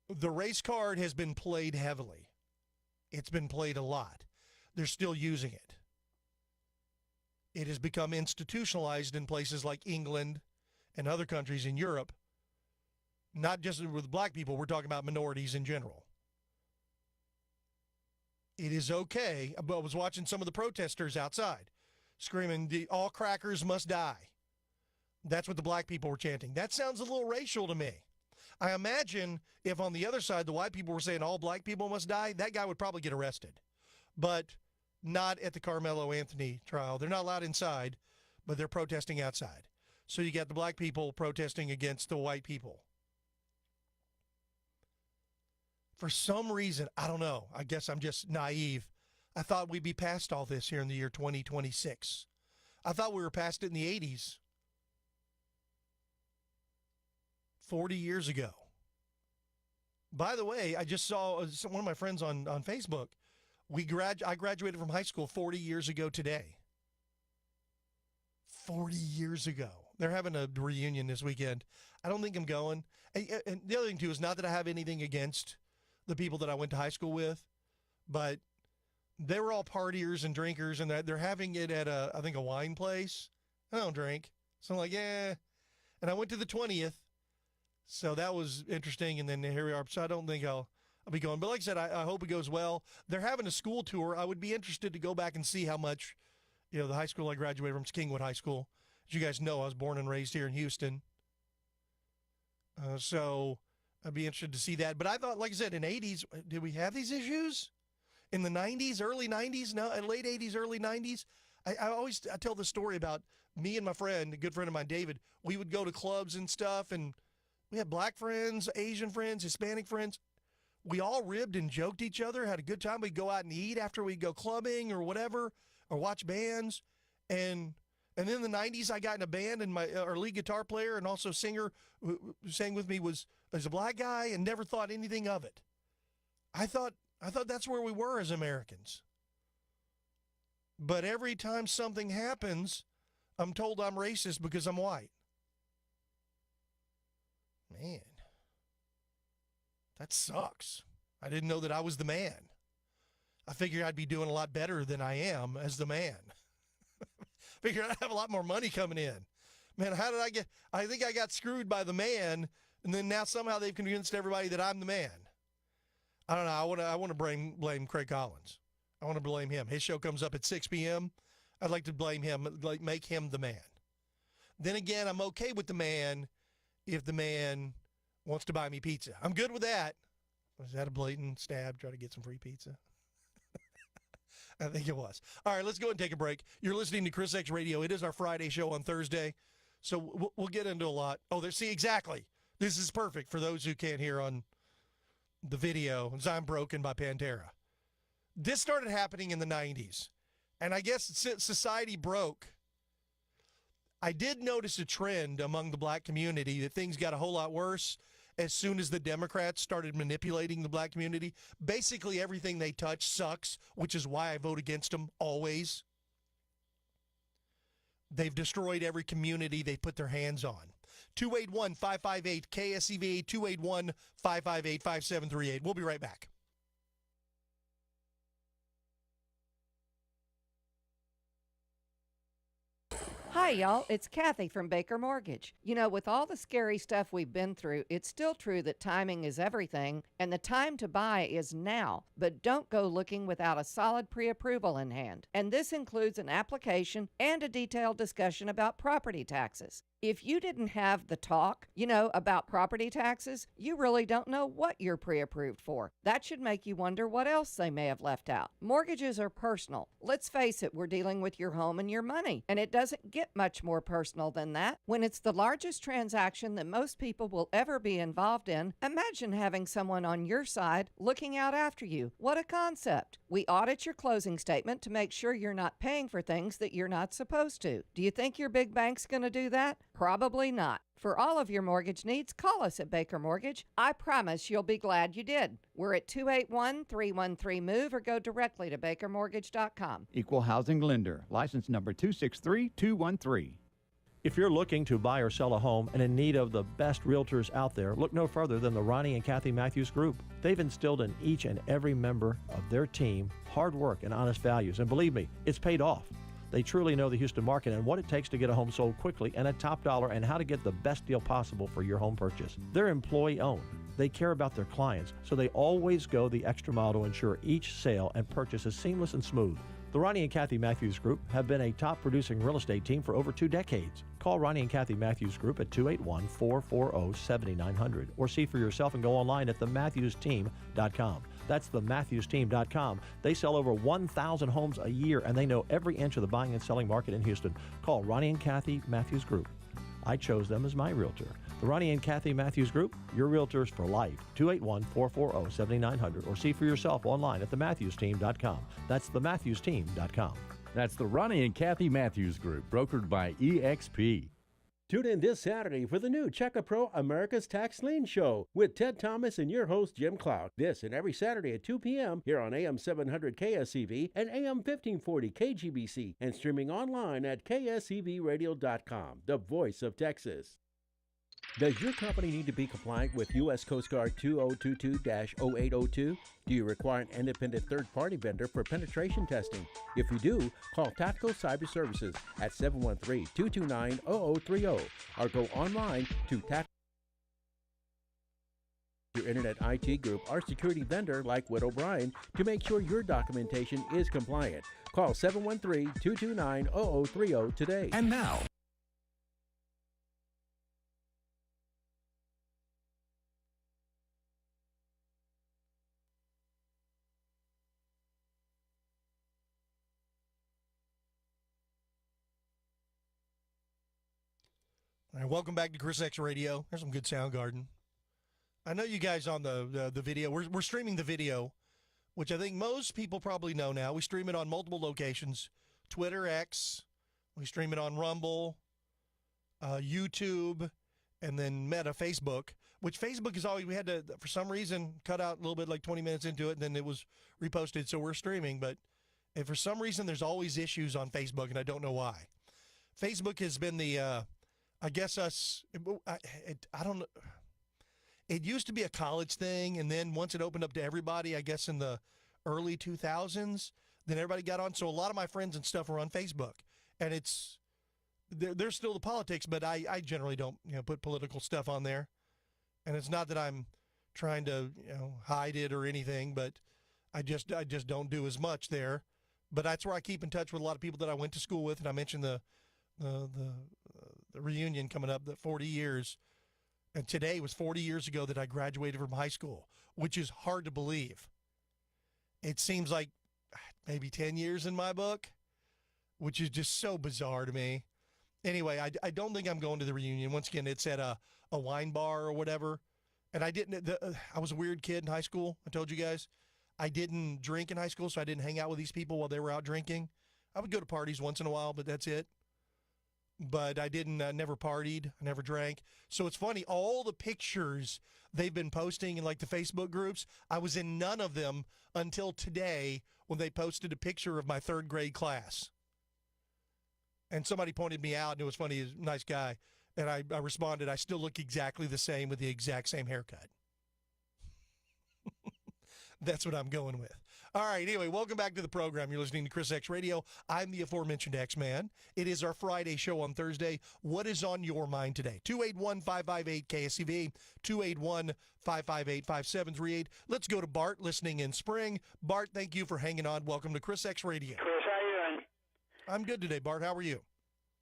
The race card has been played heavily. It's been played a lot. They're still using it. It has become institutionalized in places like England and other countries in Europe, not just with black people, we're talking about minorities in general. It is okay. I was watching some of the protesters outside screaming, all crackers must die. That's what the black people were chanting. That sounds a little racial to me. I imagine if on the other side the white people were saying all black people must die, that guy would probably get arrested. But not at the Carmelo Anthony trial. They're not allowed inside, but they're protesting outside. So you got the black people protesting against the white people. For some reason, I don't know, I guess I'm just naive. I thought we'd be past all this here in the year 2026. I thought we were past it in the 80s. 40 years ago. By the way, I just saw one of my friends on Facebook. I graduated from high school 40 years ago today. 40 years ago. They're having a reunion this weekend. I don't think I'm going. And the other thing, too, is not that I have anything against the people that I went to high school with, but they were all partiers and drinkers, and they're having it at, I think, a wine place. I don't drink. So I'm like, yeah. And I went to the 20th, so that was interesting, and then here we are. So I don't think I'll be going. But like I said, I hope it goes well. They're having a school tour. I would be interested to go back and see how much, the high school I graduated from is Kingwood High School. As you guys know, I was born and raised here in Houston. So I'd be interested to see that. But I thought, like I said, in the 80s, did we have these issues? In the 90s, early 90s? No, late 80s, early 90s? I tell the story about me and my friend, a good friend of mine, David. We would go to clubs and stuff, and we had black friends, Asian friends, Hispanic friends. We all ribbed and joked each other, had a good time. We'd go out and eat after we'd go clubbing or whatever, or watch bands. And then in the 90s, I got in a band, and our lead guitar player and also singer who sang with me was a black guy, and never thought anything of it. I thought that's where we were as Americans. But every time something happens, I'm told I'm racist because I'm white. Man, that sucks. I didn't know that I was the man. I figured I'd be doing a lot better than I am as the man. Figured I'd have a lot more money coming in. Man, I think I got screwed by the man, and then now somehow they've convinced everybody that I'm the man. I don't know. I want to blame Craig Collins. I want to blame him. His show comes up at 6 p.m. I'd like to blame him, make him the man. Then again, I'm okay with the man if the man wants to buy me pizza. I'm good with that. Was that a blatant stab, try to get some free pizza? I think it was. All right, let's go and take a break. You're listening to ChrisX Radio. It is our Friday show on Thursday, so we'll get into a lot. Oh, see, exactly. This is perfect for those who can't hear on the video. I'm Broken by Pantera. This started happening in the 90s, and I guess since society broke, I did notice a trend among the black community that things got a whole lot worse as soon as the Democrats started manipulating the black community. Basically, everything they touch sucks, which is why I vote against them always. They've destroyed every community they put their hands on. 281-558 KSEV, 281-558-5738. We'll be right back. Hi, y'all. It's Kathy from Baker Mortgage. With all the scary stuff we've been through, it's still true that timing is everything, and the time to buy is now. But don't go looking without a solid pre-approval in hand. And this includes an application and a detailed discussion about property taxes. If you didn't have the talk, about property taxes, you really don't know what you're pre-approved for. That should make you wonder what else they may have left out. Mortgages are personal. Let's face it, we're dealing with your home and your money, and it doesn't get much more personal than that. When it's the largest transaction that most people will ever be involved in, imagine having someone on your side looking out after you. What a concept. We audit your closing statement to make sure you're not paying for things that you're not supposed to. Do you think your big bank's going to do that? Probably not. For all of your mortgage needs, call us at Baker Mortgage. I promise you'll be glad you did. We're at 281-313-MOVE or go directly to bakermortgage.com. Equal housing lender. License number 263213. If you're looking to buy or sell a home and in need of the best realtors out there, look no further than the Ronnie and Kathy Matthews Group. They've instilled in each and every member of their team hard work and honest values. And believe me, it's paid off. They truly know the Houston market and what it takes to get a home sold quickly and at top dollar, and how to get the best deal possible for your home purchase. They're employee-owned. They care about their clients, so they always go the extra mile to ensure each sale and purchase is seamless and smooth. The Ronnie and Kathy Matthews Group have been a top-producing real estate team for over 2 decades. Call Ronnie and Kathy Matthews Group at 281-440-7900 or see for yourself and go online at thematthewsteam.com. That's thematthewsteam.com. They sell over 1,000 homes a year, and they know every inch of the buying and selling market in Houston. Call Ronnie and Kathy Matthews Group. I chose them as my realtor. The Ronnie and Kathy Matthews Group, your realtors for life. 281-440-7900 or see for yourself online at thematthewsteam.com. That's thematthewsteam.com. That's the Ronnie and Kathy Matthews Group, brokered by EXP. Tune in this Saturday for the new Check a Pro America's Tax Lien Show with Ted Thomas and your host, Jim Cloud. This and every Saturday at 2 p.m. here on AM 700 KSEV and AM 1540 KGBC and streaming online at KSEVradio.com, the voice of Texas. Does your company need to be compliant with U.S. Coast Guard 2022-0802? Do you require an independent third-party vendor for penetration testing? If you do, call Tactical Cyber Services at 713-229-0030 or go online to your Internet IT group or security vendor like Witt O'Brien to make sure your documentation is compliant. Call 713-229-0030 today. And now, all right, welcome back to ChrisXradio. There's some good Soundgarden. I know you guys on the video. We're streaming the video, which I think most people probably know now. We stream it on multiple locations: Twitter, X. We stream it on Rumble, YouTube, and then Meta, Facebook. Which Facebook is always, we had to, for some reason, cut out a little bit, like 20 minutes into it, and then it was reposted, so we're streaming. But if for some reason there's always issues on Facebook, and I don't know why. Facebook has been the I guess I don't know. It used to be a college thing, and then once it opened up to everybody, I guess in the early 2000s, then everybody got on. So a lot of my friends and stuff are on Facebook, and there's still the politics, but I generally don't put political stuff on there, and it's not that I'm trying to hide it or anything, but I just don't do as much there. But that's where I keep in touch with a lot of people that I went to school with, and I mentioned the reunion coming up, the 40 years, and today was 40 years ago that I graduated from high school, which is hard to believe. It seems like maybe 10 years in my book, which is just so bizarre to me. Anyway, I don't think I'm going to the reunion. Once again, it's at a wine bar or whatever, and I was a weird kid in high school. I told you guys. I didn't drink in high school, so I didn't hang out with these people while they were out drinking. I would go to parties once in a while, but that's it. But I didn't, never partied, I never drank. So it's funny, all the pictures they've been posting in like the Facebook groups, I was in none of them until today when they posted a picture of my third grade class. And somebody pointed me out, and it was funny, he's a nice guy. And I responded, I still look exactly the same with the exact same haircut. That's what I'm going with. All right, anyway, welcome back to the program. You're listening to Chris X Radio. I'm the aforementioned X-Man. It is our Friday show on Thursday. What is on your mind today? 281-558-KSEV, 281-558-5738. Let's go to Bart, listening in Spring. Bart, thank you for hanging on. Welcome to Chris X Radio. Chris, how you doing? I'm good today, Bart. How are you?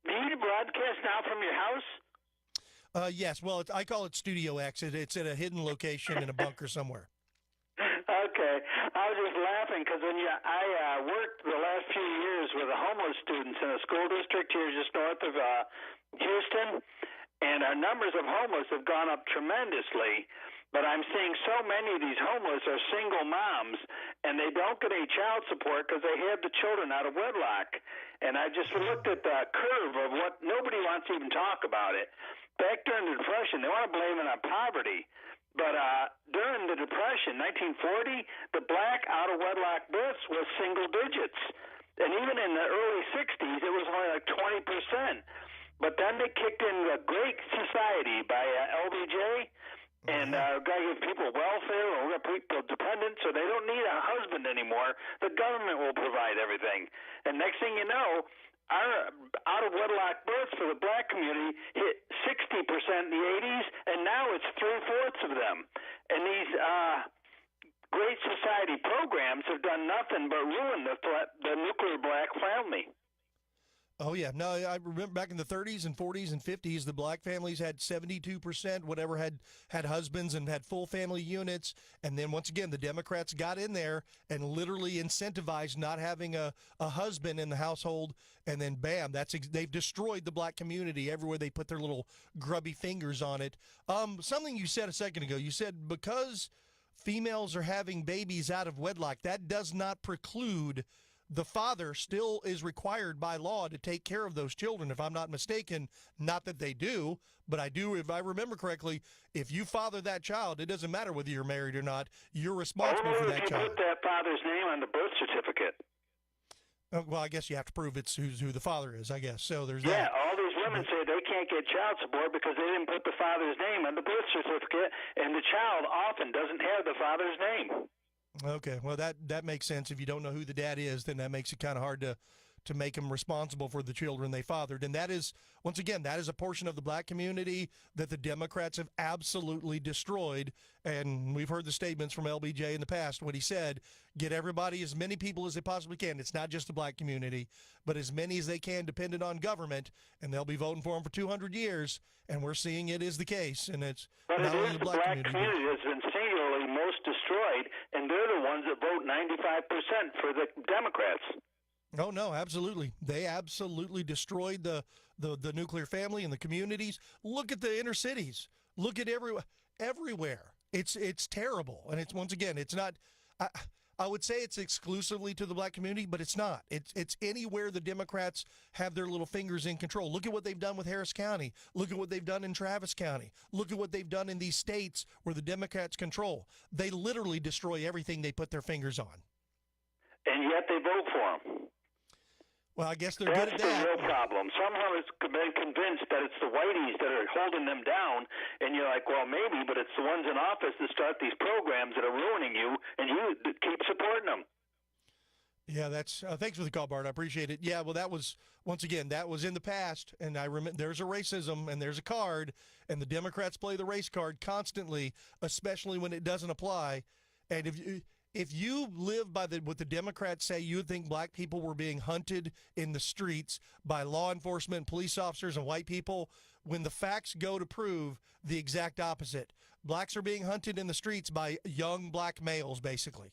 Do you broadcast now from your house? Yes. Well, I call it Studio X. It's at a hidden location in a bunker somewhere. Okay. I was just laughing because I worked the last few years with the homeless students in a school district here just north of Houston, and our numbers of homeless have gone up tremendously. But I'm seeing so many of these homeless are single moms, and they don't get any child support because they have the children out of wedlock. And I just looked at the curve of what nobody wants to even talk about it. Back during the Depression, they want to blame it on poverty. But during the Depression, 1940, the black out-of-wedlock births was single digits. And even in the early 60s, it was only like 20%. But then they kicked in the Great Society by LBJ, and got to give people welfare, or we're people dependent, so they don't need a husband anymore. The government will provide everything. And next thing you know, our out-of-wedlock births for the black community hit 60% in the 80s, and now it's 3/4 of them. And these Great Society programs have done nothing but ruin the nuclear black family. Oh, yeah. No, I remember back in the 30s and 40s and 50s, the black families had 72%, whatever, had husbands and had full family units. And then once again, the Democrats got in there and literally incentivized not having a husband in the household. And then, bam, they've destroyed the black community everywhere they put their little grubby fingers on it. Something you said a second ago, you said because females are having babies out of wedlock, that does not preclude the father still is required by law to take care of those children, if I'm not mistaken. Not that they do, but I do, if I remember correctly, if you father that child, it doesn't matter whether you're married or not, you're responsible for that child. If you put that father's name on the birth certificate. Well, I guess you have to prove it's who the father is, I guess. So there's Yeah, that. all these women say they can't get child support because they didn't put the father's name on the birth certificate, and the child often doesn't have the father's name. Okay, well, that makes sense. If you don't know who the dad is, then that makes it kind of hard to make them responsible for the children they fathered. And that is, once again, that is a portion of the black community that the Democrats have absolutely destroyed. And we've heard the statements from LBJ in the past, what he said, get everybody, as many people as they possibly can. It's not just the black community, but as many as they can dependent on government, and they'll be voting for them for 200 years. And we're seeing it is the case. And it's but not it only is the black community that's been singularly most destroyed, and they're the ones that vote 95% for the Democrats. Oh, no, absolutely. They absolutely destroyed the nuclear family and the communities. Look at the inner cities. Look at everywhere. It's terrible. And it's, once again, it's not, I would say it's exclusively to the black community, but it's not. It's anywhere the Democrats have their little fingers in control. Look at what they've done with Harris County. Look at what they've done in Travis County. Look at what they've done in these states where the Democrats control. They literally destroy everything they put their fingers on. And yet they vote for them. Well, I guess they're good at that. That's the real problem. Somehow it's been convinced that it's the whiteys that are holding them down, and you're like, well, maybe, but it's the ones in office that start these programs that are ruining you, and you keep supporting them. Yeah, that's thanks for the call, Bart. I appreciate it. Yeah, well, that was, once again, that was in the past, and I remember there's a racism and there's a card, and the Democrats play the race card constantly, especially when it doesn't apply. And if you live by what the Democrats say, you would think black people were being hunted in the streets by law enforcement, police officers, and white people, when the facts go to prove the exact opposite. Blacks are being hunted in the streets by young black males, basically.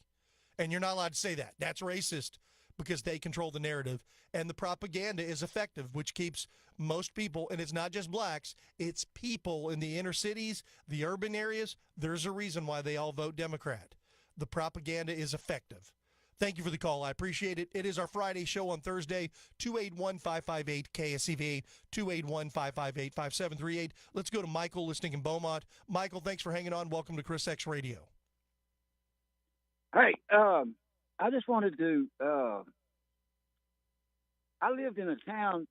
And you're not allowed to say that. That's racist because they control the narrative. And the propaganda is effective, which keeps most people, and it's not just blacks, it's people in the inner cities, the urban areas. There's a reason why they all vote Democrat. The propaganda is effective. Thank you for the call. I appreciate it. It is our Friday show on Thursday, 281-558 KSEV, 281-558-5738. Let's go to Michael listening in Beaumont. Michael, thanks for hanging on. Welcome to ChrisX Radio. Hey, I just wanted to, I lived in a town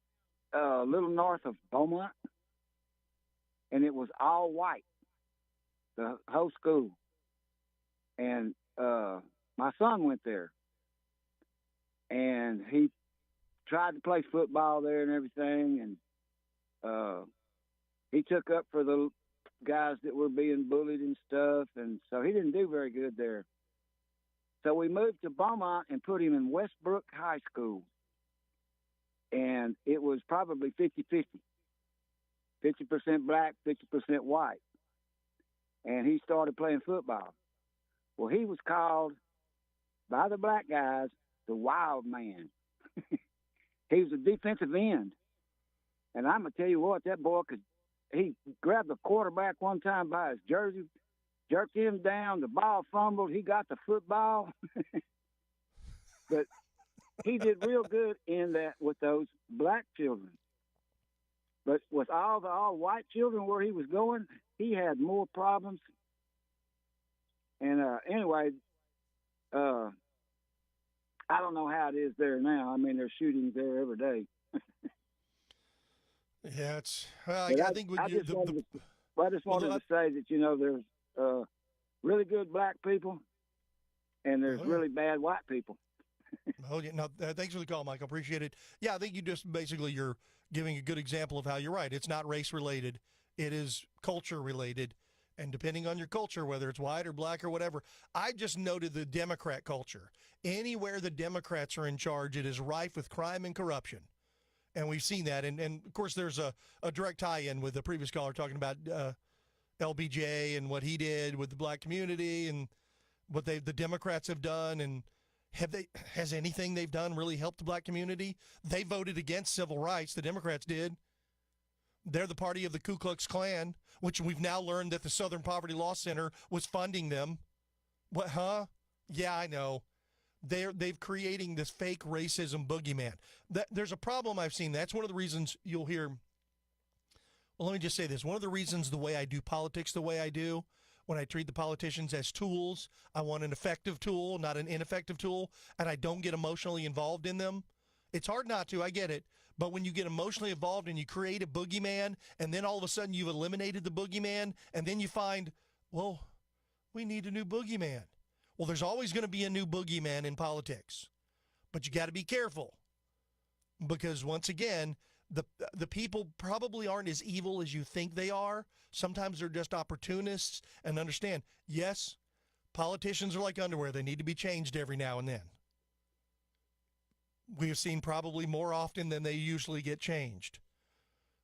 a little north of Beaumont, and it was all white, the whole school. And my son went there, and he tried to play football there and everything, and he took up for the guys that were being bullied and stuff, and so he didn't do very good there. So we moved to Beaumont and put him in Westbrook High School, and it was probably 50-50, 50% black, 50% white, and he started playing football. Well, he was called by the black guys the wild man. He was a defensive end. And I'm going to tell you what, that boy he grabbed the quarterback one time by his jersey, jerked him down, the ball fumbled, he got the football. But he did real good in that with those black children. But with all the all-white children where he was going, he had more problems. And anyway, I don't know how it is there now. I mean, there's shootings there every day. Yeah, it's. I think I just wanted to say that, you know, there's really good black people, and there's really bad white people. Oh, yeah. No, thanks for the call, Mike. I appreciate it. Yeah, I think you just basically you're giving a good example of how you're right. It's not race related; it is culture related. And depending on your culture, whether it's white or black or whatever, I just noted the Democrat culture. Anywhere the Democrats are in charge, it is rife with crime and corruption. And we've seen that. And of course, there's a direct tie-in with the previous caller talking about LBJ and what he did with the black community and what the Democrats have done. And has anything they've done really helped the black community? They voted against civil rights. The Democrats did. They're the party of the Ku Klux Klan, which we've now learned that the Southern Poverty Law Center was funding them. What, huh? Yeah, I know. They've creating this fake racism boogeyman. There's a problem I've seen. That's one of the reasons you'll hear. Well, let me just say this. One of the reasons the way I do politics the way I do, when I treat the politicians as tools, I want an effective tool, not an ineffective tool, and I don't get emotionally involved in them. It's hard not to, I get it. But when you get emotionally involved and you create a boogeyman, and then all of a sudden you've eliminated the boogeyman, and then you find, well, we need a new boogeyman. Well, there's always going to be a new boogeyman in politics. But you got to be careful. Because once again, the people probably aren't as evil as you think they are. Sometimes they're just opportunists. And understand, yes, politicians are like underwear. They need to be changed every now and then. We have seen probably more often than they usually get changed.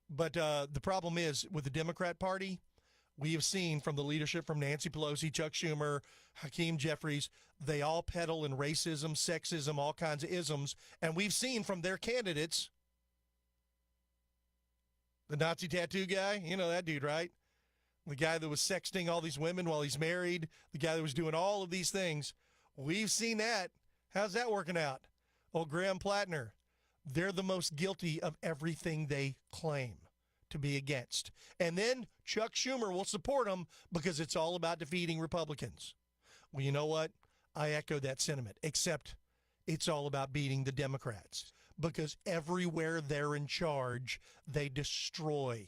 But the problem is, with the Democrat Party, we have seen from the leadership from Nancy Pelosi, Chuck Schumer, Hakeem Jeffries, they all peddle in racism, sexism, all kinds of isms. And we've seen from their candidates, the Nazi tattoo guy, you know that dude, right? The guy that was sexting all these women while he's married, the guy that was doing all of these things. We've seen that. How's that working out? Oh, Graham Plattner, they're the most guilty of everything they claim to be against. And then Chuck Schumer will support them because it's all about defeating Republicans. Well, you know what? I echo that sentiment, except it's all about beating the Democrats because everywhere they're in charge, they destroy.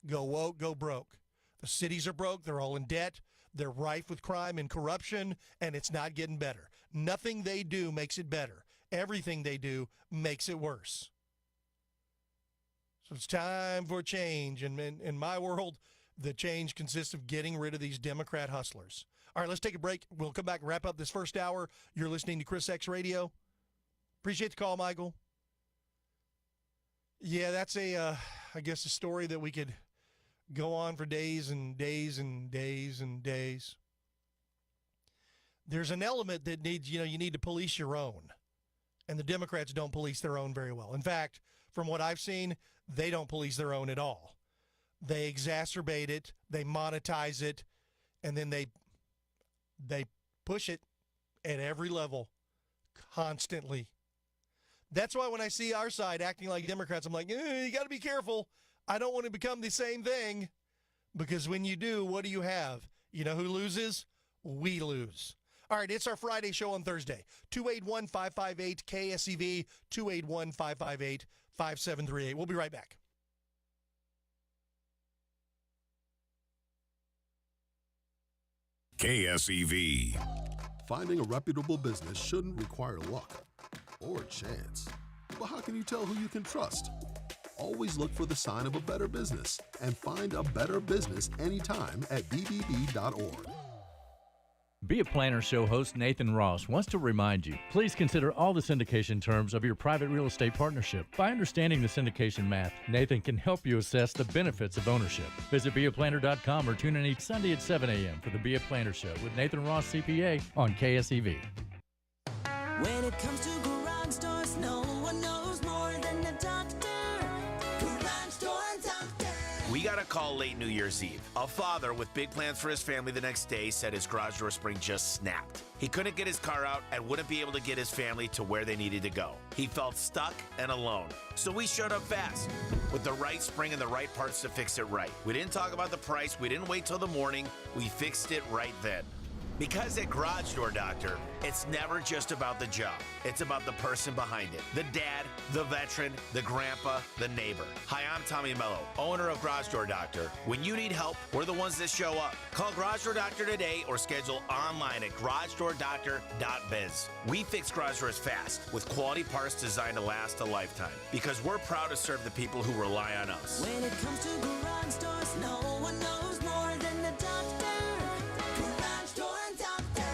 Go woke, go broke. The cities are broke. They're all in debt. They're rife with crime and corruption, and it's not getting better. Nothing they do makes it better. Everything they do makes it worse. So it's time for change. And in my world, the change consists of getting rid of these Democrat hustlers. All right, let's take a break. We'll come back and wrap up this first hour. You're listening to ChrisXradio. Appreciate the call, Michael. Yeah, that's I guess, a story that we could go on for days and days and days and days. There's an element that needs, you need to police your own. And the Democrats don't police their own very well. In fact, from what I've seen, they don't police their own at all. They exacerbate it, they monetize it, and then they push it at every level constantly. That's why when I see our side acting like Democrats, I'm like, you got to be careful. I don't want to become the same thing, because when you do, what do you have? You know who loses? We lose. All right, it's our Friday show on Thursday. 281-558-KSEV, 281-558-5738. We'll be right back. KSEV. Finding a reputable business shouldn't require luck or chance. But how can you tell who you can trust? Always look for the sign of a better business and find a better business anytime at bbb.org. Be a Planner Show host Nathan Ross wants to remind you, please consider all the syndication terms of your private real estate partnership. By understanding the syndication math, Nathan can help you assess the benefits of ownership. Visit beaplanner.com or tune in each Sunday at 7 a.m. for the Be a Planner Show with Nathan Ross, CPA, on KSEV. When it comes to garage doors, no one knows more than the doctor. Garage Door Doctor. We got a call late New Year's Eve. A father with big plans for his family the next day said his garage door spring just snapped. He couldn't get his car out and wouldn't be able to get his family to where they needed to go. He felt stuck and alone. So we showed up fast with the right spring and the right parts to fix it right. We didn't talk about the price. We didn't wait till the morning. We fixed it right then. Because at Garage Door Doctor, it's never just about the job. It's about the person behind it. The dad, the veteran, the grandpa, the neighbor. Hi, I'm Tommy Mello, owner of Garage Door Doctor. When you need help, we're the ones that show up. Call Garage Door Doctor today or schedule online at garagedoordoctor.biz. We fix garage doors fast with quality parts designed to last a lifetime because we're proud to serve the people who rely on us. When it comes to garage doors, no one knows more than the doctor. Garage Door Doctor.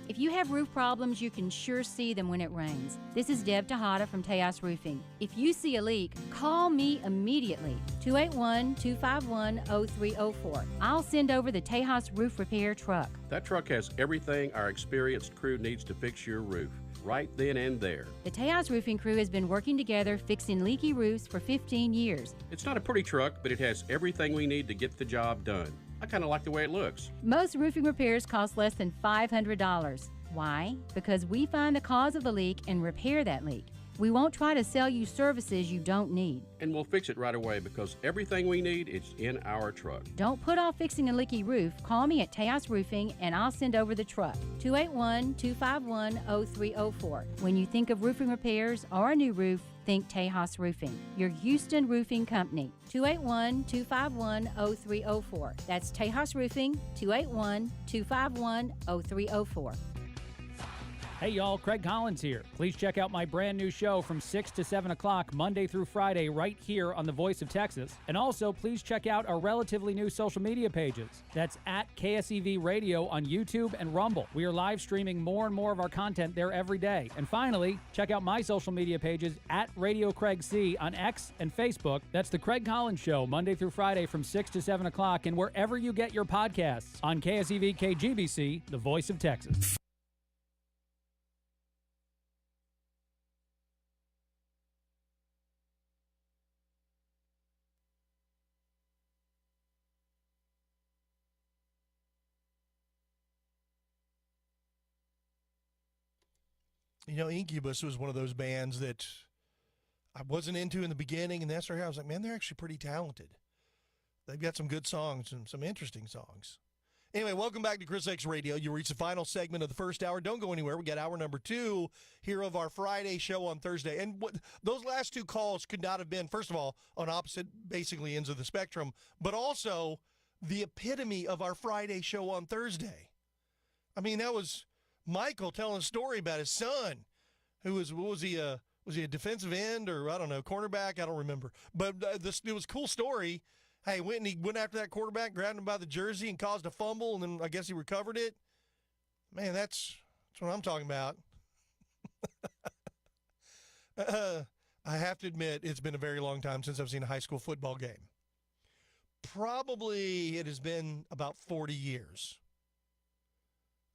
If you have roof problems, you can sure see them when it rains. This is Deb Tejada from Tejas Roofing. If you see a leak, call me immediately, 281-251-0304. I'll send over the Tejas Roof Repair truck. That truck has everything our experienced crew needs to fix your roof, right then and there. The Tejas Roofing crew has been working together fixing leaky roofs for 15 years. It's not a pretty truck, but it has everything we need to get the job done. I kind of like the way it looks. Most roofing repairs cost less than $500. Why? Because we find the cause of the leak and repair that leak. We won't try to sell you services you don't need. And we'll fix it right away because everything we need is in our truck. Don't put off fixing a leaky roof. Call me at Tejas Roofing and I'll send over the truck. 281-251-0304. When you think of roofing repairs or a new roof, think Tejas Roofing, your Houston roofing company. 281-251-0304. That's Tejas Roofing, 281-251-0304. Hey y'all, Craig Collins here. Please check out my brand new show from 6 to 7 o'clock Monday through Friday right here on the Voice of Texas. And also please check out our relatively new social media pages. That's at KSEV Radio on YouTube and Rumble. We are live streaming more and more of our content there every day. And finally, check out my social media pages at Radio Craig C on X and Facebook. That's the Craig Collins Show Monday through Friday from 6 to 7 o'clock and wherever you get your podcasts on KSEV KGBC, the Voice of Texas. You know, Incubus was one of those bands that I wasn't into in the beginning, and that's where I was like, man, they're actually pretty talented. They've got some good songs and some interesting songs. Anyway, welcome back to ChrisX Radio. You reached the final segment of the first hour. Don't go anywhere. We got hour number 2 here of our Friday show on Thursday. And those last 2 calls could not have been, first of all, on opposite basically ends of the spectrum, but also the epitome of our Friday show on Thursday. I mean, that was Michael telling a story about his son, who was he a defensive end or, I don't know, cornerback? I don't remember. But it was a cool story. Hey, he went after that quarterback, grabbed him by the jersey and caused a fumble, and then I guess he recovered it. Man, that's what I'm talking about. I have to admit, it's been a very long time since I've seen a high school football game. Probably it has been about 40 years.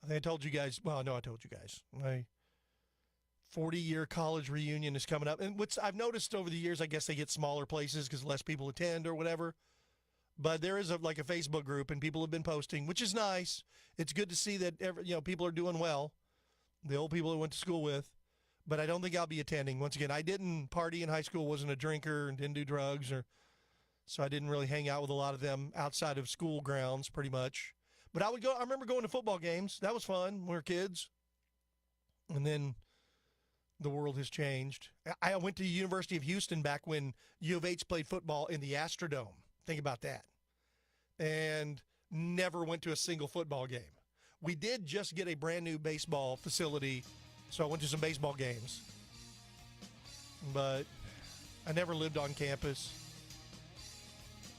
I think I told you guys, well, no, I told you guys. My 40-year college reunion is coming up. And I've noticed over the years, I guess they get smaller places because less people attend or whatever. But there is a Facebook group, and people have been posting, which is nice. It's good to see that people are doing well, the old people I went to school with. But I don't think I'll be attending. Once again, I didn't party in high school, wasn't a drinker, and didn't do drugs, so I didn't really hang out with a lot of them outside of school grounds, pretty much. But I remember going to football games. That was fun when we were kids. And then the world has changed. I went to the University of Houston back when U of H played football in the Astrodome. Think about that. And never went to a single football game. We did just get a brand new baseball facility, so I went to some baseball games. But I never lived on campus.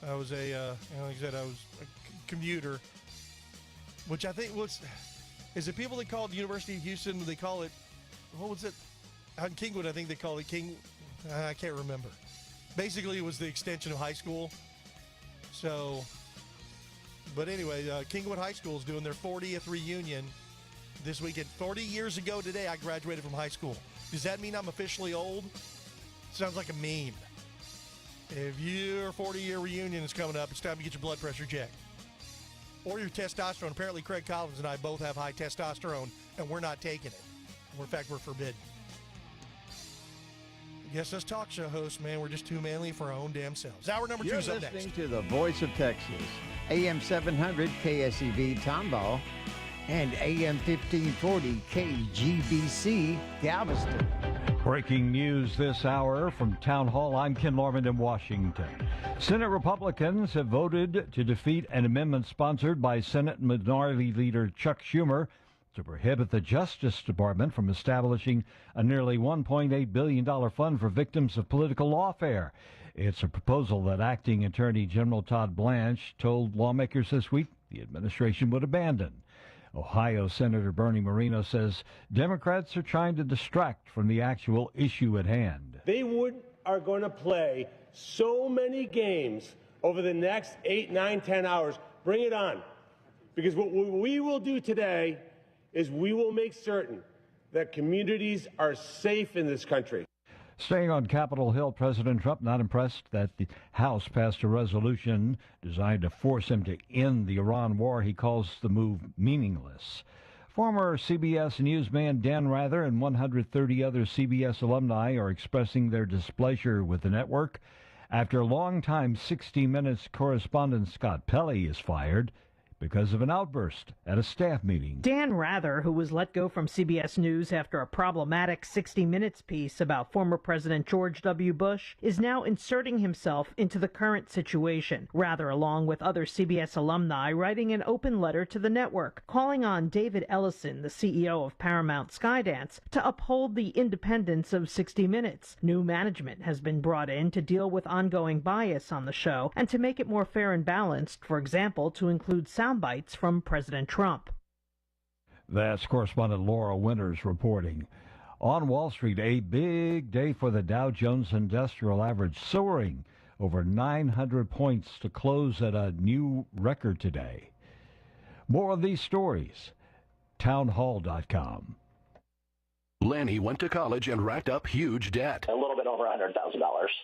I was like I said, I was a commuter. Which I think is it people that call it the University of Houston, they call it, what was it? Out in Kingwood, I think they call it I can't remember. Basically, it was the extension of high school. So, but anyway, Kingwood High School is doing their 40th reunion this weekend. 40 years ago today, I graduated from high school. Does that mean I'm officially old? Sounds like a meme. If your 40-year reunion is coming up, it's time to get your blood pressure checked. Or your testosterone. Apparently, Craig Collins and I both have high testosterone, and we're not taking it. In fact, we're forbidden. Yes, us talk show hosts, man, we're just too manly for our own damn selves. Hour number 2 is up next. You're listening to the Voice of Texas, AM 700 KSEV Tomball, and AM 1540 KGBC Galveston. Breaking news this hour from Town Hall. I'm Ken Lorman in Washington. Senate Republicans have voted to defeat an amendment sponsored by Senate Minority Leader Chuck Schumer to prohibit the Justice Department from establishing a nearly $1.8 billion fund for victims of political lawfare. It's a proposal that Acting Attorney General Todd Blanche told lawmakers this week the administration would abandon. Ohio Senator Bernie Moreno says Democrats are trying to distract from the actual issue at hand. They are going to play so many games over the next 8, 9, 10 hours. Bring it on. Because what we will do today is we will make certain that communities are safe in this country. Staying on Capitol Hill, President Trump not impressed that the House passed a resolution designed to force him to end the Iran war. He calls the move meaningless. Former CBS newsman Dan Rather and 130 other CBS alumni are expressing their displeasure with the network after longtime 60 Minutes correspondent Scott Pelley is fired because of an outburst at a staff meeting. Dan Rather, who was let go from CBS News after a problematic 60 Minutes piece about former President George W. Bush, is now inserting himself into the current situation. Rather, along with other CBS alumni, writing an open letter to the network, calling on David Ellison, the CEO of Paramount Skydance, to uphold the independence of 60 Minutes. New management has been brought in to deal with ongoing bias on the show and to make it more fair and balanced, for example, to include sound bites from President Trump. That's correspondent Laura Winters reporting. On Wall Street, a big day for the Dow Jones Industrial Average, soaring over 900 points to close at a new record today. More of these stories, townhall.com. Lanny went to college and racked up huge debt. A little bit over $100,000.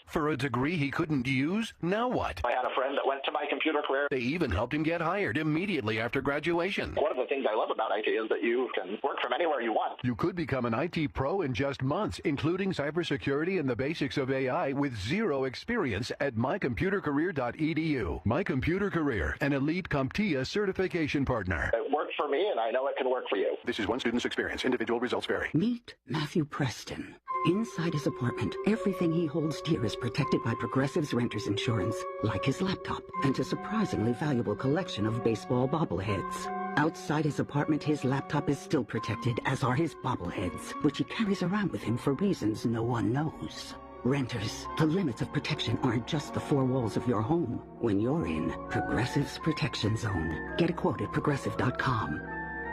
For a degree he couldn't use? Now what? I had a friend that went to my computer career. They even helped him get hired immediately after graduation. One of the things I love about IT is that you can work from anywhere you want. You could become an IT pro in just months, including cybersecurity and the basics of AI with zero experience at mycomputercareer.edu. My Computer Career, an elite CompTIA certification partner. It worked for me, and I know it can work for you. This is one student's experience. Individual results vary. Meet Matthew Preston. Inside his apartment, everything he holds dear is protected by Progressive's renter's insurance, like his laptop and a surprisingly valuable collection of baseball bobbleheads. Outside his apartment, his laptop is still protected, as are his bobbleheads, which he carries around with him for reasons no one knows. Renters, the limits of protection aren't just the four walls of your home. When you're in Progressive's Protection Zone, get a quote at Progressive.com.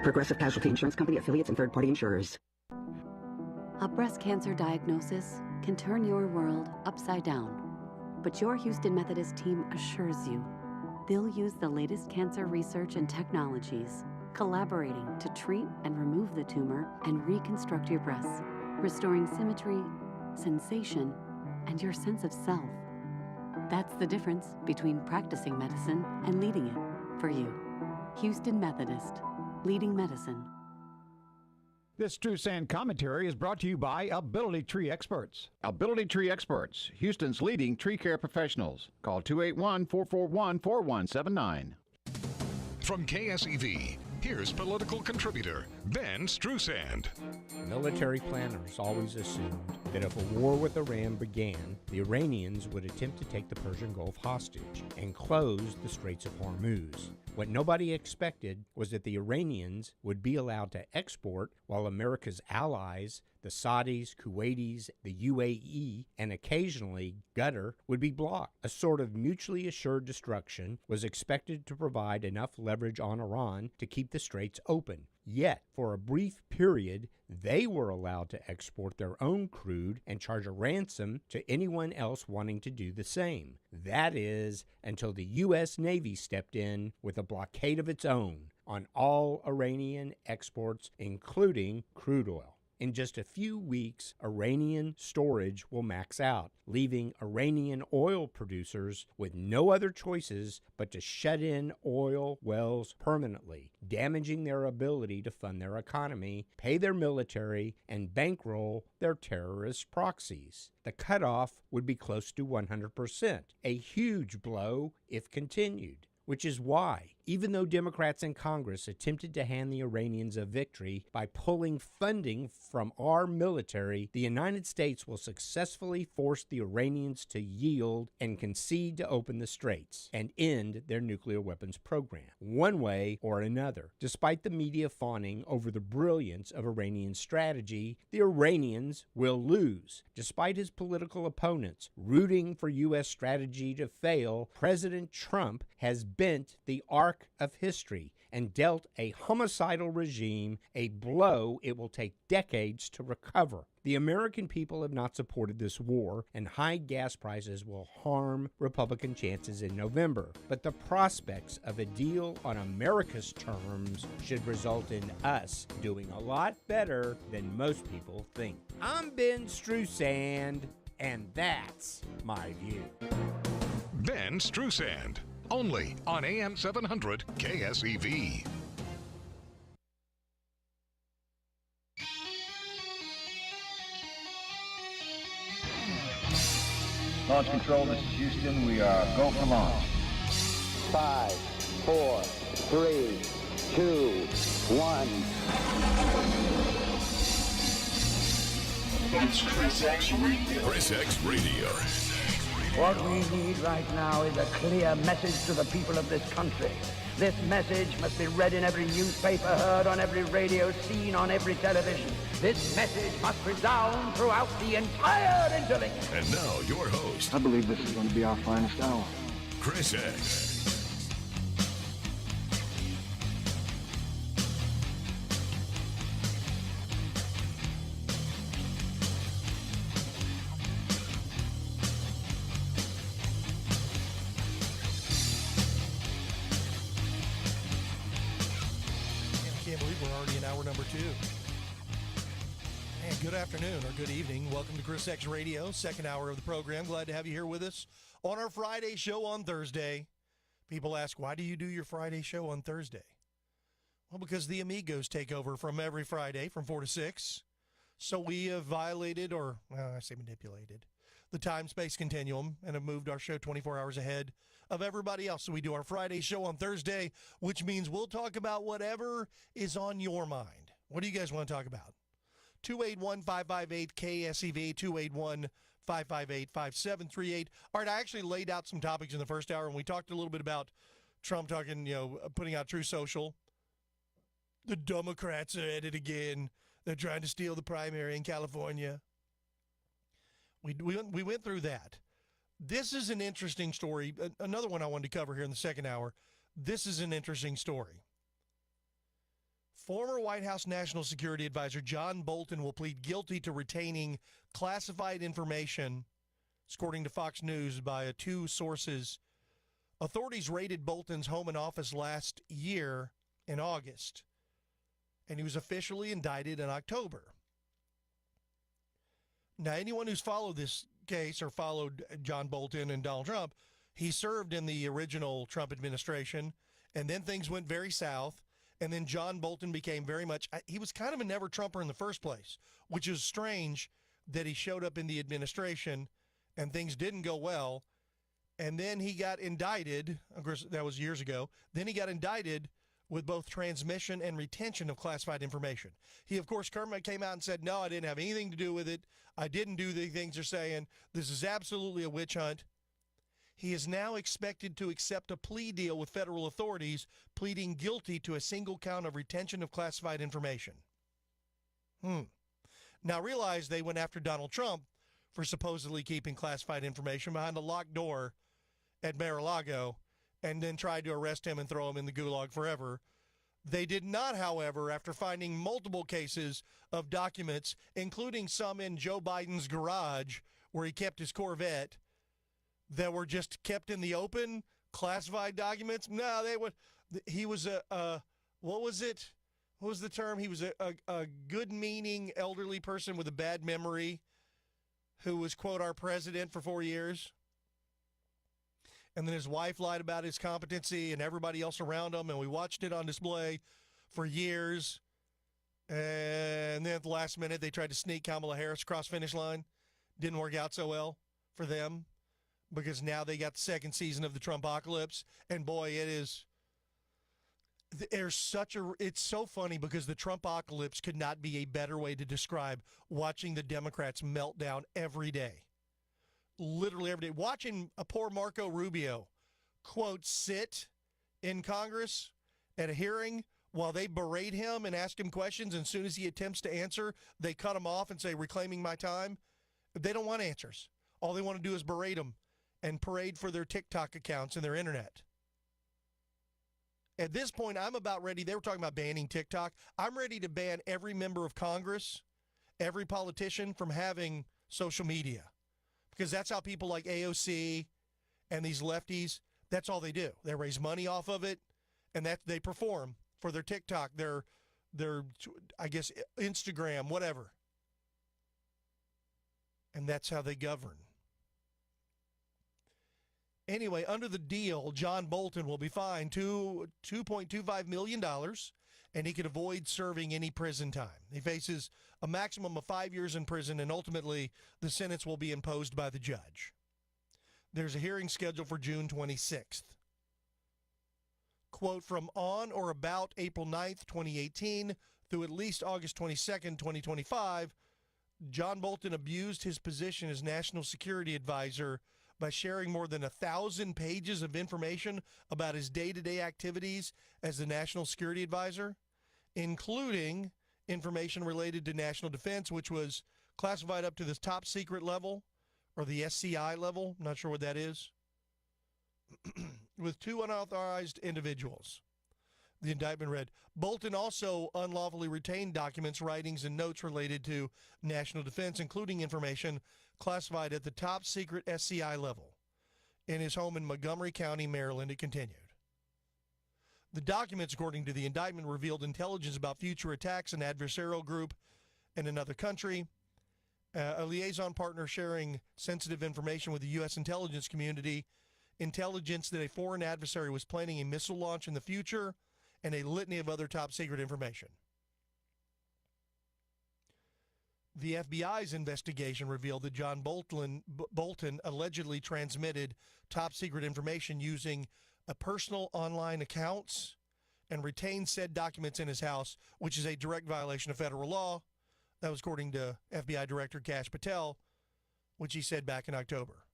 Progressive Casualty Insurance Company, affiliates, and third-party insurers. A breast cancer diagnosis can turn your world upside down. But your Houston Methodist team assures you they'll use the latest cancer research and technologies, collaborating to treat and remove the tumor and reconstruct your breasts, restoring symmetry, sensation, and your sense of self. That's the difference between practicing medicine and leading it for you. Houston Methodist, leading medicine. This True Sand commentary is brought to you by Ability Tree Experts. Ability Tree Experts, Houston's leading tree care professionals. Call 281-441-4179. From KSEV, here's political contributor Ben Strusand. Military planners always assumed that if a war with Iran began, the Iranians would attempt to take the Persian Gulf hostage and close the Straits of Hormuz. What nobody expected was that the Iranians would be allowed to export while America's allies, the Saudis, Kuwaitis, the UAE, and occasionally Qatar, would be blocked. A sort of mutually assured destruction was expected to provide enough leverage on Iran to keep the straits open. Yet, for a brief period, they were allowed to export their own crude and charge a ransom to anyone else wanting to do the same. That is, until the U.S. Navy stepped in with a blockade of its own on all Iranian exports, including crude oil. In just a few weeks, Iranian storage will max out, leaving Iranian oil producers with no other choices but to shut in oil wells permanently, damaging their ability to fund their economy, pay their military, and bankroll their terrorist proxies. The cutoff would be close to 100%, a huge blow if continued. Which is why, even though Democrats in Congress attempted to hand the Iranians a victory by pulling funding from our military, the United States will successfully force the Iranians to yield and concede to open the straits and end their nuclear weapons program, one way or another. Despite the media fawning over the brilliance of Iranian strategy, the Iranians will lose. Despite his political opponents rooting for U.S. strategy to fail, President Trump has bent the arc of history and dealt a homicidal regime a blow it will take decades to recover. The American people have not supported this war, and high gas prices will harm Republican chances in November. But the prospects of a deal on America's terms should result in us doing a lot better than most people think. I'm Ben Strusand, and that's my view. Ben Strusand, only on AM 700 KSEV. Launch control, this is Houston. We are go for launch. 5, 4, 3, 2, 1. It's ChrisXradio. ChrisXradio. What we need right now is a clear message to the people of this country. This message must be read in every newspaper, heard on every radio, seen on every television. This message must resound throughout the entire interlink. And now, your host. I believe this is going to be our finest hour. Chris X. Good afternoon or good evening. Welcome to ChrisXradio, second hour of the program. Glad to have you here with us on our Friday show on Thursday. People ask, why do you do your Friday show on Thursday? Well, because the Amigos take over from every Friday from 4 to 6. So we have violated, or I say manipulated, the time-space continuum and have moved our show 24 hours ahead of everybody else. So we do our Friday show on Thursday, which means we'll talk about whatever is on your mind. What do you guys want to talk about? 281-558-KSEV, 281-558-5738. All right, I actually laid out some topics in the first hour, and we talked a little bit about Trump talking, putting out True Social. The Democrats are at it again. They're trying to steal the primary in California. We went through that. This is an interesting story. Another one I wanted to cover here in the second hour. This is an interesting story. Former White House National Security Advisor John Bolton will plead guilty to retaining classified information, according to Fox News by two sources. Authorities raided Bolton's home and office last year in August, and he was officially indicted in October. Now, anyone who's followed this case or followed John Bolton and Donald Trump, he served in the original Trump administration, and then things went very south. And then John Bolton became very much, he was kind of a never-Trumper in the first place, which is strange that he showed up in the administration and things didn't go well. And then he got indicted, of course, that was years ago. Then he got indicted with both transmission and retention of classified information. He, of course, came out and said, no, I didn't have anything to do with it. I didn't do the things they're saying. This is absolutely a witch hunt. He is now expected to accept a plea deal with federal authorities, pleading guilty to a single count of retention of classified information. Now, realize they went after Donald Trump for supposedly keeping classified information behind a locked door at Mar-a-Lago and then tried to arrest him and throw him in the gulag forever. They did not, however, after finding multiple cases of documents, including some in Joe Biden's garage where he kept his Corvette, that were just kept in the open, classified documents. No, he was what was it? What was the term? He was a good-meaning elderly person with a bad memory who was, quote, our president for 4 years. And then his wife lied about his competency and everybody else around him, and we watched it on display for years. And then at the last minute, they tried to sneak Kamala Harris across finish line. Didn't work out so well for them, because now they got the second season of the Trumpocalypse, and boy, it's so funny because the Trumpocalypse could not be a better way to describe watching the Democrats melt down every day. Literally every day. Watching a poor Marco Rubio, quote, sit in Congress at a hearing while they berate him and ask him questions, and as soon as he attempts to answer, they cut him off and say, reclaiming my time. They don't want answers. All they want to do is berate him and parade for their TikTok accounts and their internet. At this point, I'm about ready. They were talking about banning TikTok. I'm ready to ban every member of Congress, every politician from having social media, because that's how people like AOC and these lefties, that's all they do. They raise money off of it, and that they perform for their TikTok, their I guess, Instagram, whatever. And that's how they govern. Anyway, under the deal, John Bolton will be fined $2.25 million, and he could avoid serving any prison time. He faces a maximum of 5 years in prison, and ultimately the sentence will be imposed by the judge. There's a hearing scheduled for June 26th. Quote, from on or about April 9th, 2018, through at least August 22nd, 2025, John Bolton abused his position as National Security Advisor by sharing more than 1,000 pages of information about his day-to-day activities as the National Security Advisor, including information related to national defense, which was classified up to the top secret level, or the SCI level, I'm not sure what that is, with 2 unauthorized individuals. The indictment read, Bolton also unlawfully retained documents, writings, and notes related to national defense, including information classified at the top secret SCI level in his home in Montgomery County, Maryland, it continued. The documents, according to the indictment, revealed intelligence about future attacks, an adversarial group in another country, a liaison partner sharing sensitive information with the U.S. intelligence community, intelligence that a foreign adversary was planning a missile launch in the future, and a litany of other top secret information. The FBI's investigation revealed that John Bolton allegedly transmitted top secret information using a personal online accounts and retained said documents in his house, which is a direct violation of federal law. That was according to FBI Director Kash Patel, which he said back in October.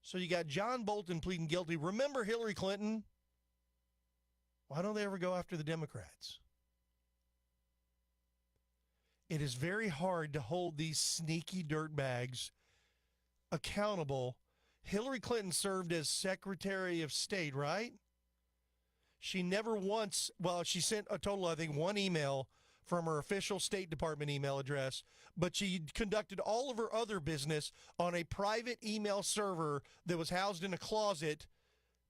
So you got John Bolton pleading guilty. Remember Hillary Clinton? Why don't they ever go after the Democrats? It is very hard to hold these sneaky dirtbags accountable. Hillary Clinton served as Secretary of State, right? She never once, well, she sent a total, I think, 1 email from her official State Department email address, but she conducted all of her other business on a private email server that was housed in a closet,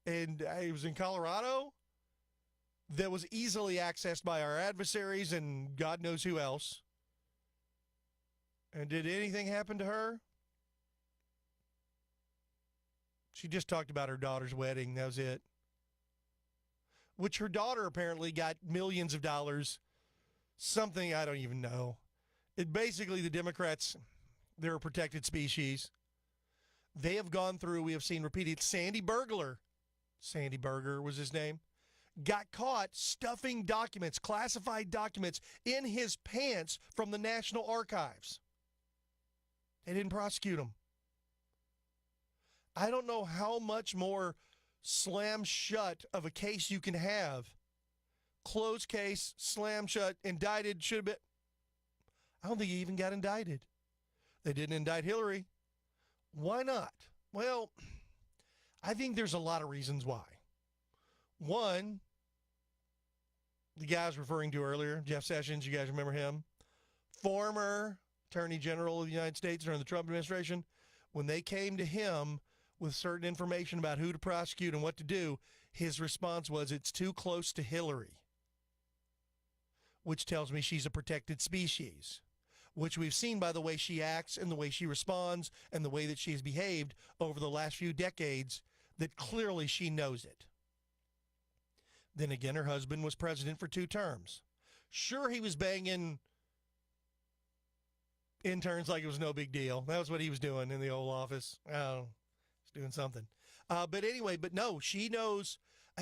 and it was in Colorado, that was easily accessed by our adversaries and God knows who else. And did anything happen to her? She just talked about her daughter's wedding. That was it. Which her daughter apparently got millions of dollars. Something I don't even know. It basically, the Democrats, they're a protected species. They have gone through, we have seen repeated, Sandy Berger was his name, got caught stuffing documents, classified documents, in his pants from the National Archives. They didn't prosecute him. I don't know how much more slam shut of a case you can have. Closed case, slam shut, indicted, should have been. I don't think he even got indicted. They didn't indict Hillary. Why not? Well, I think there's a lot of reasons why. One, the guy I was referring to earlier, Jeff Sessions, you guys remember him? Former Attorney General of the United States during the Trump administration. When they came to him with certain information about who to prosecute and what to do, his response was, it's too close to Hillary, which tells me she's a protected species, which we've seen by the way she acts and the way she responds and the way that she's behaved over the last few decades, that clearly she knows it. Then again, her husband was president for 2 terms. Sure, he was banging interns like it was no big deal. That was what he was doing in the Oval Office. I don't know. He's doing something. But anyway, but no, she knows.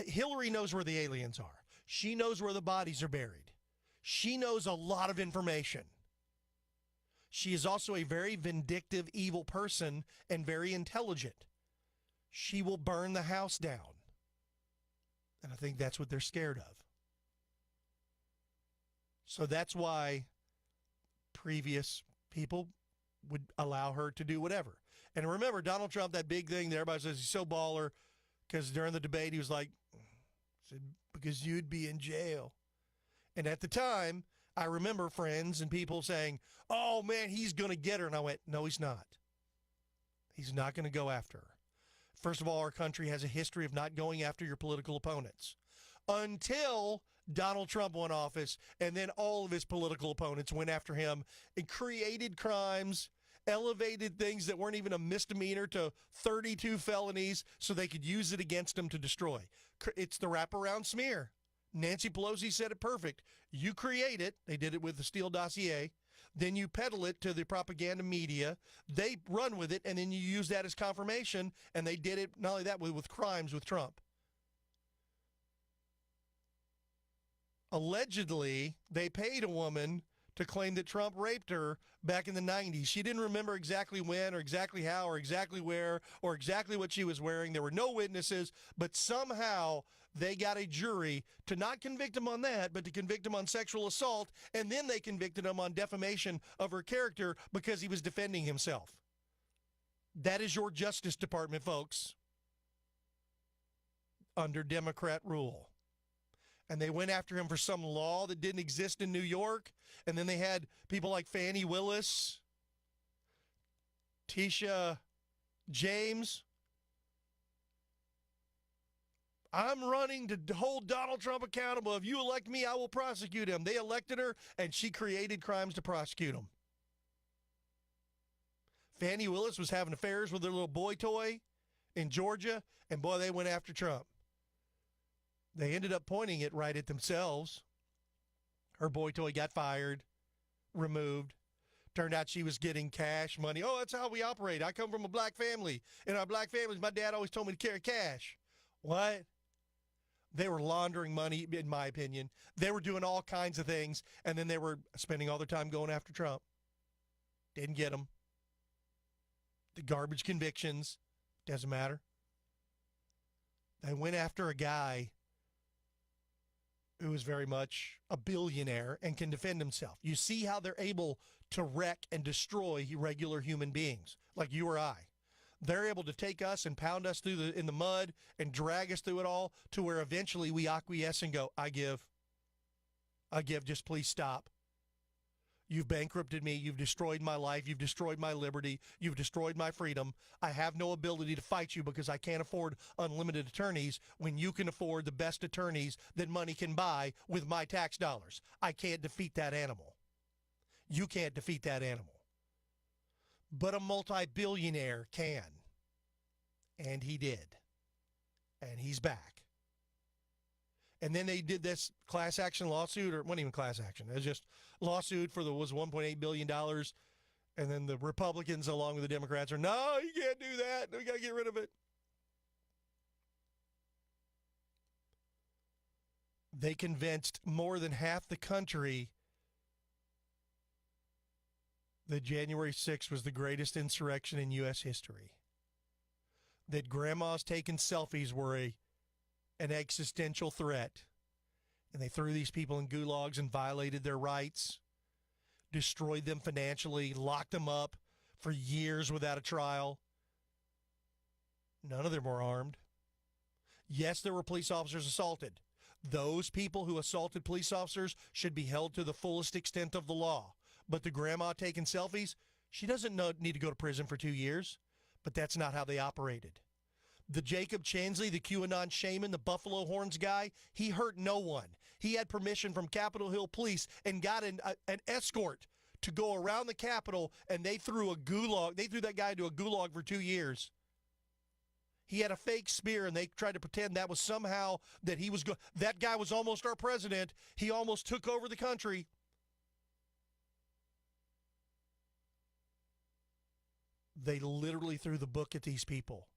Hillary knows where the aliens are. She knows where the bodies are buried. She knows a lot of information. She is also a very vindictive, evil person and very intelligent. She will burn the house down. And I think that's what they're scared of. So that's why previous people would allow her to do whatever. And remember, Donald Trump, that big thing that everybody says he's so baller, because during the debate he was like, said, because you'd be in jail. And at the time, I remember friends and people saying, oh, man, he's going to get her. And I went, no, he's not. He's not going to go after her. First of all, our country has a history of not going after your political opponents until Donald Trump won office, and then all of his political opponents went after him and created crimes, elevated things that weren't even a misdemeanor to 32 felonies so they could use it against him to destroy. It's the wraparound smear. Nancy Pelosi said it perfect. You create it. They did it with the Steele dossier. Then you peddle it to the propaganda media. They run with it, and then you use that as confirmation, and they did it, not only that, with crimes with Trump. Allegedly, they paid a woman to claim that Trump raped her back in the 90s. She didn't remember exactly when or exactly how or exactly where or exactly what she was wearing. There were no witnesses, but somehow they got a jury to not convict him on that, but to convict him on sexual assault, and then they convicted him on defamation of her character because he was defending himself. That is your Justice Department, folks, under Democrat rule. And they went after him for some law that didn't exist in New York. And then they had people like Fani Willis, Tisha James. I'm running to hold Donald Trump accountable. If you elect me, I will prosecute him. They elected her, and she created crimes to prosecute him. Fani Willis was having affairs with her little boy toy in Georgia, and boy, they went after Trump. They ended up pointing it right at themselves. Her boy toy got fired, removed. Turned out she was getting cash money. Oh, that's how we operate. I come from a black family. In our black families, my dad always told me to carry cash. What? They were laundering money, in my opinion. They were doing all kinds of things, and then they were spending all their time going after Trump. Didn't get him. The garbage convictions. Doesn't matter. They went after a guy who is very much a billionaire and can defend himself. You see how they're able to wreck and destroy regular human beings like you or I. They're able to take us and pound us through in the mud and drag us through it all to where eventually we acquiesce and go, I give, just please stop. You've bankrupted me. You've destroyed my life. You've destroyed my liberty. You've destroyed my freedom. I have no ability to fight you because I can't afford unlimited attorneys when you can afford the best attorneys that money can buy with my tax dollars. I can't defeat that animal. You can't defeat that animal. But a multi-billionaire can. And he did. And he's back. And then they did this class action lawsuit, or it wasn't even class action. It was just lawsuit for was $1.8 billion. And then the Republicans, along with the Democrats, are, no, you can't do that. We got to get rid of it. They convinced more than half the country that January 6th was the greatest insurrection in U.S. history. That grandmas taking selfies were an existential threat. And they threw these people in gulags and violated their rights, destroyed them financially, locked them up for years without a trial. None of them were armed. Yes, there were police officers assaulted. Those people who assaulted police officers should be held to the fullest extent of the law. But the grandma taking selfies, she doesn't need to go to prison for 2 years. But that's not how they operated. The Jacob Chansley, the QAnon shaman, the Buffalo Horns guy, he hurt no one. He had permission from Capitol Hill Police and got an escort to go around the Capitol, and they threw that guy into a gulag for 2 years. He had a fake spear, and they tried to pretend that was somehow that he was that guy was almost our president. He almost took over the country. They literally threw the book at these people.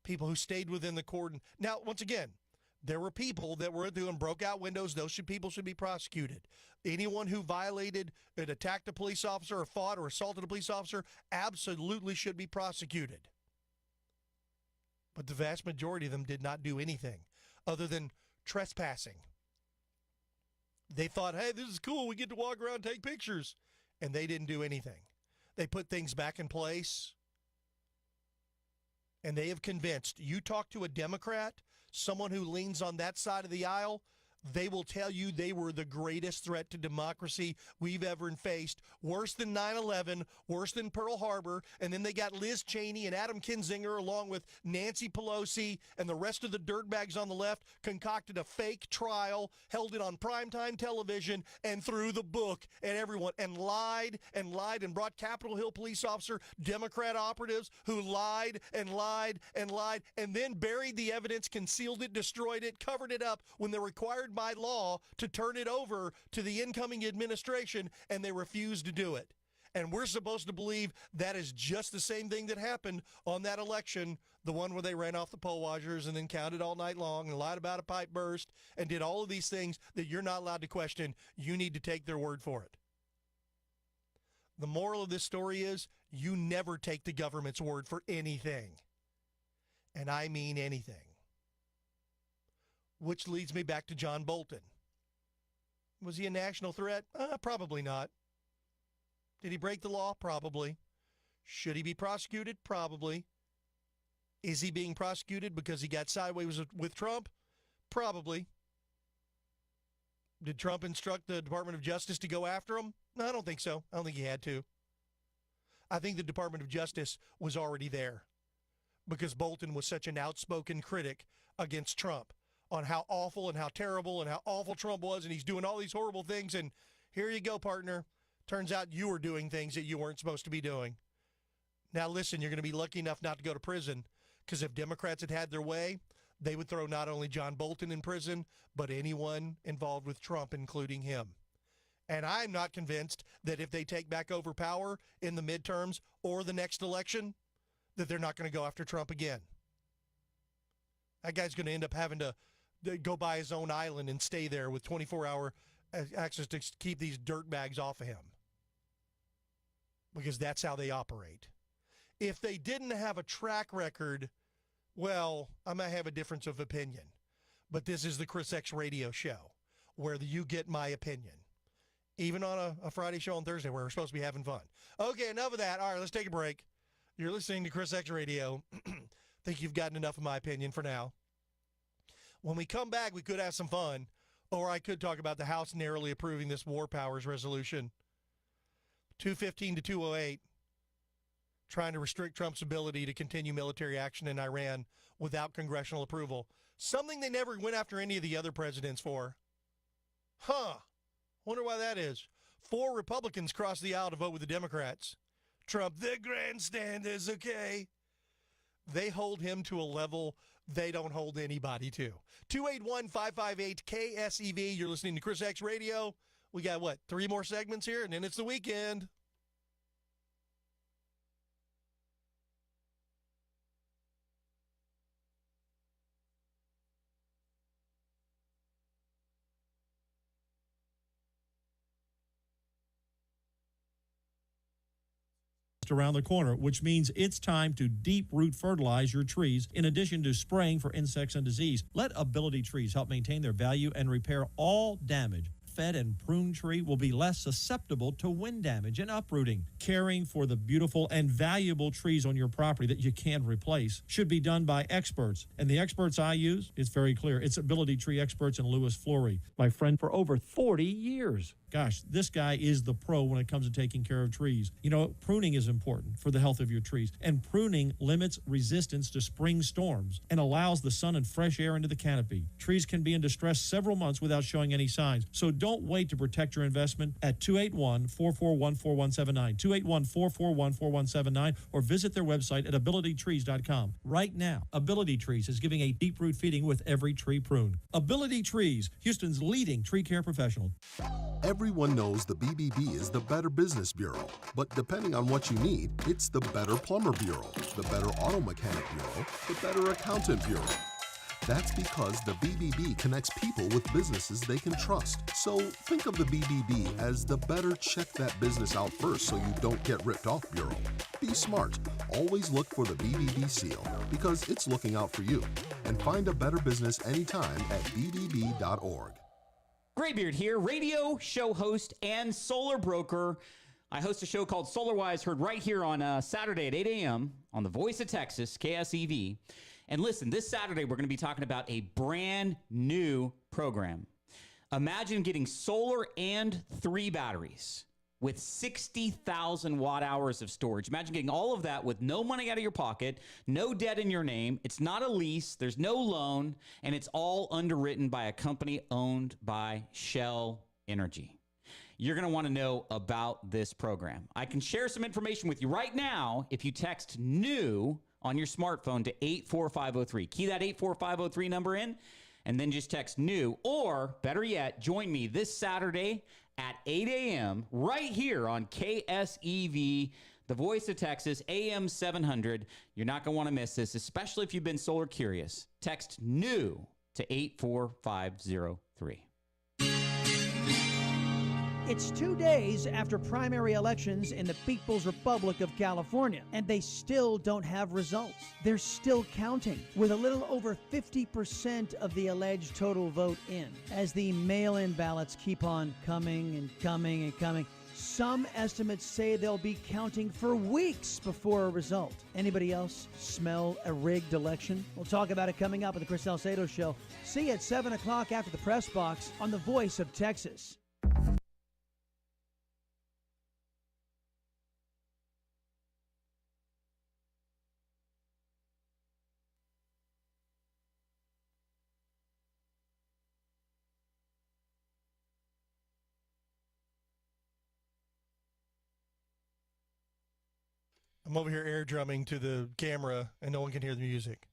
People who stayed within the cordon. Now, once again, there were people that were doing broke out windows. Those people should be prosecuted. Anyone who violated and attacked a police officer or fought or assaulted a police officer absolutely should be prosecuted. But the vast majority of them did not do anything other than trespassing. They thought, hey, this is cool. We get to walk around and take pictures. And they didn't do anything. They put things back in place. And they have convinced, you talk to a Democrat, someone who leans on that side of the aisle, they will tell you they were the greatest threat to democracy we've ever faced. Worse than 9/11, worse than Pearl Harbor. And then they got Liz Cheney and Adam Kinzinger along with Nancy Pelosi and the rest of the dirtbags on the left concocted a fake trial, held it on primetime television and threw the book at everyone and lied and brought Capitol Hill police officer, Democrat operatives who lied and then buried the evidence, concealed it, destroyed it, covered it up when they're required by law to turn it over to the incoming administration, and they refused to do it. And we're supposed to believe that is just the same thing that happened on that election, the one where they ran off the poll watchers and then counted all night long and lied about a pipe burst and did all of these things that you're not allowed to question. You need to take their word for it. The moral of this story is you never take the government's word for anything. And I mean anything. Which leads me back to John Bolton. Was he a national threat? Probably not. Did he break the law? Probably. Should he be prosecuted? Probably. Is he being prosecuted because he got sideways with Trump? Probably. Did Trump instruct the Department of Justice to go after him? No, I don't think so. I don't think he had to. I think the Department of Justice was already there because Bolton was such an outspoken critic against Trump on how awful and how terrible and how awful Trump was, and he's doing all these horrible things, and here you go, partner. Turns out you were doing things that you weren't supposed to be doing. Now, listen, you're going to be lucky enough not to go to prison, because if Democrats had had their way, they would throw not only John Bolton in prison, but anyone involved with Trump, including him. And I'm not convinced that if they take back over power in the midterms or the next election, that they're not going to go after Trump again. That guy's going to end up having to go buy his own island and stay there with 24-hour access to keep these dirtbags off of him. Because that's how they operate. If they didn't have a track record, well, I might have a difference of opinion. But this is the ChrisX Radio show where you get my opinion. Even on a Friday show on Thursday where we're supposed to be having fun. Okay, enough of that. All right, let's take a break. You're listening to ChrisX Radio. Think you've gotten enough of my opinion for now. When we come back, we could have some fun, or I could talk about the House narrowly approving this War Powers resolution. 215 to 208, trying to restrict Trump's ability to continue military action in Iran without congressional approval. Something they never went after any of the other presidents for. Wonder why that is. 4 Republicans crossed the aisle to vote with the Democrats. Trump, the grandstanders, okay. They hold him to a level they don't hold anybody to. 281-558-KSEV. You're listening to ChrisX Radio. We got, 3 more segments here, and then it's the weekend. Around the corner, which means it's time to deep root fertilize your trees in addition to spraying for insects and disease. Let Ability Trees help maintain their value and repair all damage. Fed and pruned tree will be less susceptible to wind damage and uprooting. Caring for the beautiful and valuable trees on your property that you can't replace should be done by experts. And the experts I use, it's very clear. It's Ability Tree experts in Lewis Flory, my friend for over 40 years. Gosh, this guy is the pro when it comes to taking care of trees. You know, pruning is important for the health of your trees, and pruning limits resistance to spring storms and allows the sun and fresh air into the canopy. Trees can be in distress several months without showing any signs, so don't wait to protect your investment at 281-441-4179, 281-441-4179, or visit their website at abilitytrees.com. Right now, Ability Trees is giving a deep root feeding with every tree pruned. Ability Trees, Houston's leading tree care professional. Everyone knows the BBB is the Better Business Bureau, but depending on what you need, it's the Better Plumber Bureau, the Better Auto Mechanic Bureau, the Better Accountant Bureau. That's because the BBB connects people with businesses they can trust. So think of the BBB as the better check that business out first so you don't get ripped off bureau. Be smart. Always look for the BBB seal because it's looking out for you. And find a better business anytime at bbb.org. Graybeard here, radio, show host, and solar broker. I host a show called SolarWise, heard right here on Saturday at 8 a.m. on the Voice of Texas, KSEV. And listen, this Saturday, we're going to be talking about a brand new program. Imagine getting solar and 3 batteries with 60,000 watt hours of storage. Imagine getting all of that with no money out of your pocket, no debt in your name. It's not a lease. There's no loan, and it's all underwritten by a company owned by Shell Energy. You're going to want to know about this program. I can share some information with you right now if you text NEW on your smartphone to 84503. Key that 84503 number in, and then just text NEW. Or, better yet, join me this Saturday at 8 a.m. right here on KSEV, the voice of Texas, AM 700. You're not going to want to miss this, especially if you've been solar curious. Text NEW to 84503. It's 2 days after primary elections in the People's Republic of California, and they still don't have results. They're still counting, with a little over 50% of the alleged total vote in. As the mail-in ballots keep on coming and coming and coming, some estimates say they'll be counting for weeks before a result. Anybody else smell a rigged election? We'll talk about it coming up on the Chris Salcedo Show. See you at 7 o'clock after the press box on the Voice of Texas. I'm over here air drumming to the camera, and no one can hear the music.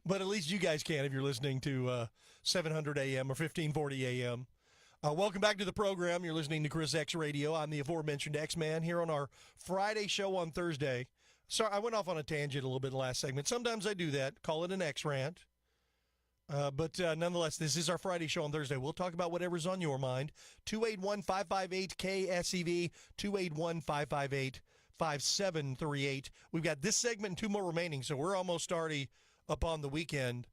But at least you guys can if you're listening to 700 AM or 1540 AM. Welcome back to the program. You're listening to ChrisXradio. I'm the aforementioned X-Man here on our Friday show on Thursday. Sorry, I went off on a tangent a little bit in the last segment. Sometimes I do that. Call it an X-rant. But nonetheless, this is our Friday show on Thursday. We'll talk about whatever's on your mind. 281-558-KSEV, 281-558-5738. We've got this segment and 2 more remaining, so we're almost already up on the weekend.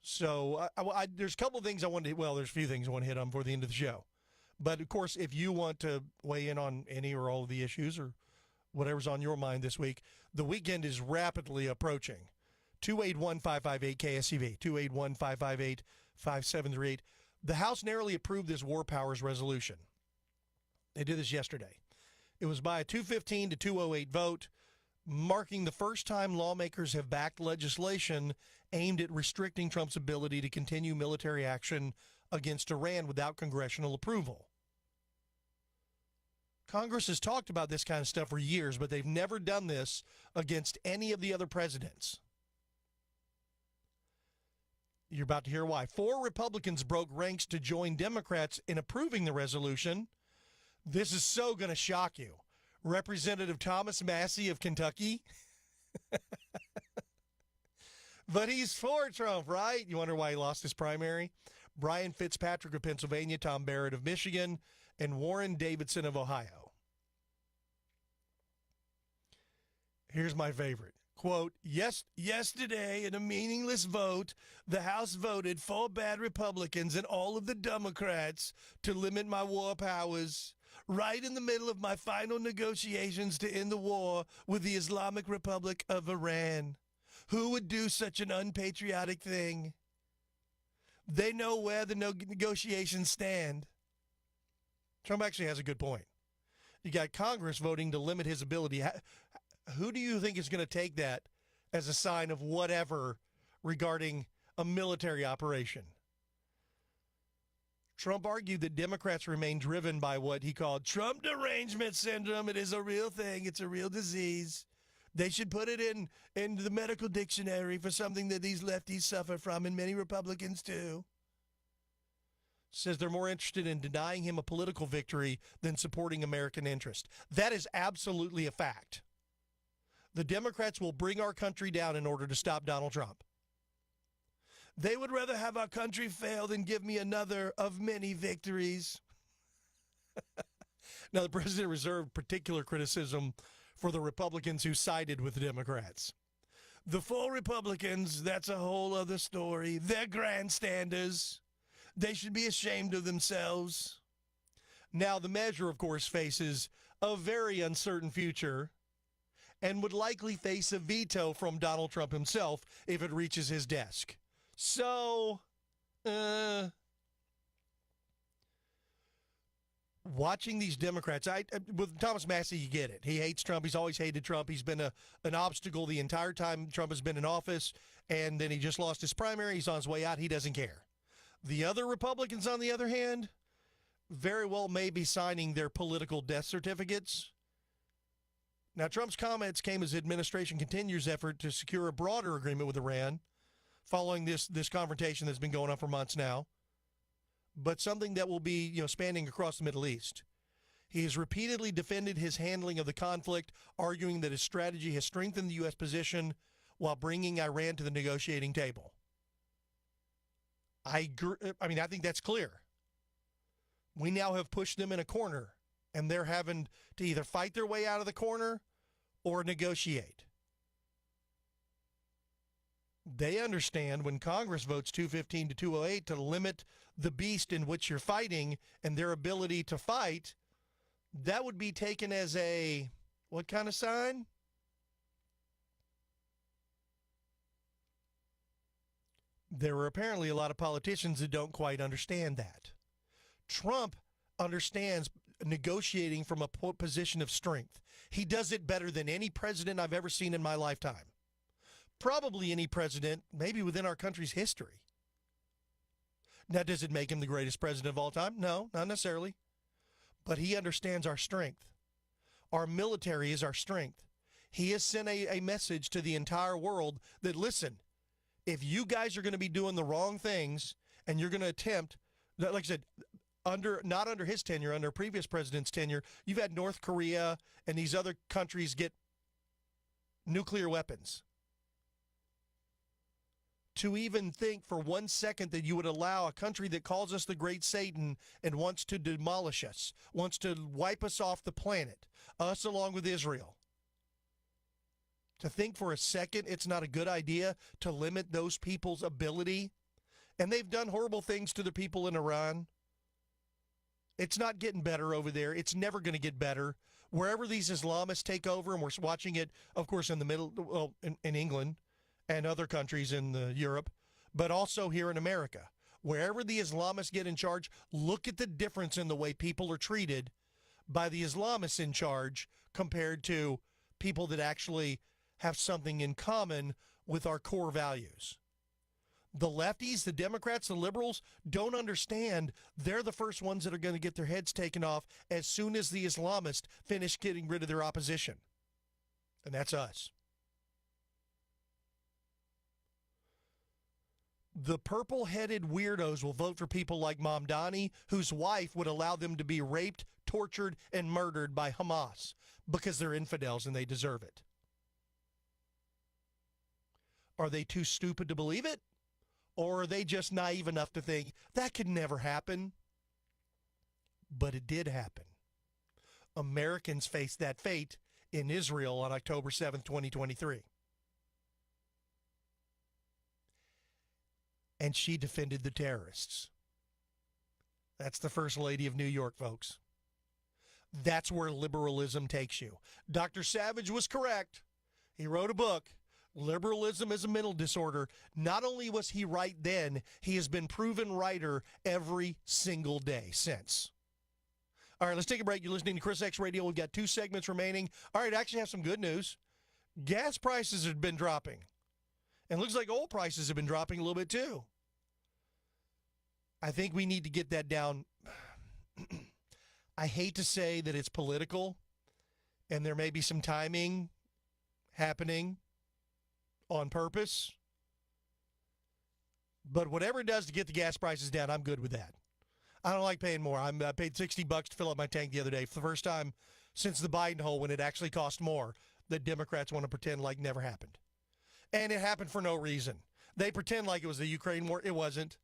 So there's a couple of things I wanted to hit. Well, there's a few things I want to hit on before the end of the show. But, of course, if you want to weigh in on any or all of the issues or whatever's on your mind this week, the weekend is rapidly approaching. 281-558-KSEV, 281-558-5738. The House narrowly approved this War Powers resolution. They did this yesterday. It was by a 215 to 208 vote, marking the first time lawmakers have backed legislation aimed at restricting Trump's ability to continue military action against Iran without congressional approval. Congress has talked about this kind of stuff for years, but they've never done this against any of the other presidents. You're about to hear why. 4 Republicans broke ranks to join Democrats in approving the resolution. This is so going to shock you. Representative Thomas Massey of Kentucky. But he's for Trump, right? You wonder why he lost his primary? Brian Fitzpatrick of Pennsylvania, Tom Barrett of Michigan, and Warren Davidson of Ohio. Here's my favorite. Quote, yesterday in a meaningless vote, the House voted 4 bad Republicans and all of the Democrats to limit my war powers, right in the middle of my final negotiations to end the war with the Islamic Republic of Iran. Who would do such an unpatriotic thing? They know where the negotiations stand. Trump actually has a good point. You got Congress voting to limit his ability. Who do you think is going to take that as a sign of whatever regarding a military operation? Trump argued that Democrats remain driven by what he called Trump derangement syndrome. It is a real thing. It's a real disease. They should put it in the medical dictionary for something that these lefties suffer from, and many Republicans do. Says they're more interested in denying him a political victory than supporting American interest. That is absolutely a fact. The Democrats will bring our country down in order to stop Donald Trump. They would rather have our country fail than give me another of many victories. Now, the president reserved particular criticism for the Republicans who sided with the Democrats. The 4 Republicans, that's a whole other story. They're grandstanders. They should be ashamed of themselves. Now, the measure, of course, faces a very uncertain future and would likely face a veto from Donald Trump himself if it reaches his desk. So, watching these Democrats, with Thomas Massey, you get it. He hates Trump. He's always hated Trump. He's been an obstacle the entire time Trump has been in office, and then he just lost his primary. He's on his way out. He doesn't care. The other Republicans, on the other hand, very well may be signing their political death certificates. Now, Trump's comments came as the administration continues effort to secure a broader agreement with Iran following this confrontation that's been going on for months now, but something that will be, spanning across the Middle East. He has repeatedly defended his handling of the conflict, arguing that his strategy has strengthened the U.S. position while bringing Iran to the negotiating table. I think that's clear. We now have pushed them in a corner, and they're having to either fight their way out of the corner or negotiate. They understand when Congress votes 215 to 208 to limit the beast in which you're fighting and their ability to fight, that would be taken as a, what kind of sign? There are apparently a lot of politicians that don't quite understand that. Trump understands negotiating from a position of strength. He does it better than any president I've ever seen in my lifetime. Probably any president, maybe within our country's history. Now, does it make him the greatest president of all time? No, not necessarily. But he understands our strength. Our military is our strength. He has sent a message to the entire world that, listen, if you guys are going to be doing the wrong things and you're going to attempt, like I said, not under his tenure, under a previous president's tenure, you've had North Korea and these other countries get nuclear weapons. To even think for 1 second that you would allow a country that calls us the Great Satan and wants to demolish us, wants to wipe us off the planet, us along with Israel, to think for a second it's not a good idea to limit those people's ability, and they've done horrible things to the people in Iran. It's not getting better over there. It's never going to get better. Wherever these Islamists take over, and we're watching it, of course, in the middle, well, in England and other countries in Europe, but also here in America. Wherever the Islamists get in charge, look at the difference in the way people are treated by the Islamists in charge compared to people that actually have something in common with our core values. The lefties, the Democrats, the liberals don't understand they're the first ones that are going to get their heads taken off as soon as the Islamists finish getting rid of their opposition. And that's us. The purple-headed weirdos will vote for people like Mamdani, whose wife would allow them to be raped, tortured, and murdered by Hamas because they're infidels and they deserve it. Are they too stupid to believe it? Or are they just naive enough to think that could never happen? But it did happen. Americans faced that fate in Israel on October 7th, 2023. And she defended the terrorists. That's the First Lady of New York, folks. That's where liberalism takes you. Dr. Savage was correct. He wrote a book, Liberalism is a Mental Disorder. Not only was he right then, he has been proven righter every single day since. All right, let's take a break. You're listening to Chris X Radio. We've got 2 segments remaining. All right, I actually have some good news. Gas prices have been dropping. And it looks like oil prices have been dropping a little bit too. I think we need to get that down. I hate to say that it's political, and there may be some timing happening on purpose. But whatever it does to get the gas prices down, I'm good with that. I don't like paying more. I paid $60 to fill up my tank the other day for the first time since the Biden hole, when it actually cost more. The Democrats want to pretend like never happened. And it happened for no reason. They pretend like it was the Ukraine war. It wasn't.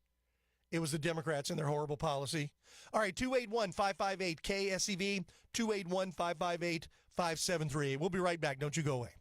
It was the Democrats and their horrible policy. All right, 281-558 KSEV, 281-558-5738. We'll be right back. Don't you go away.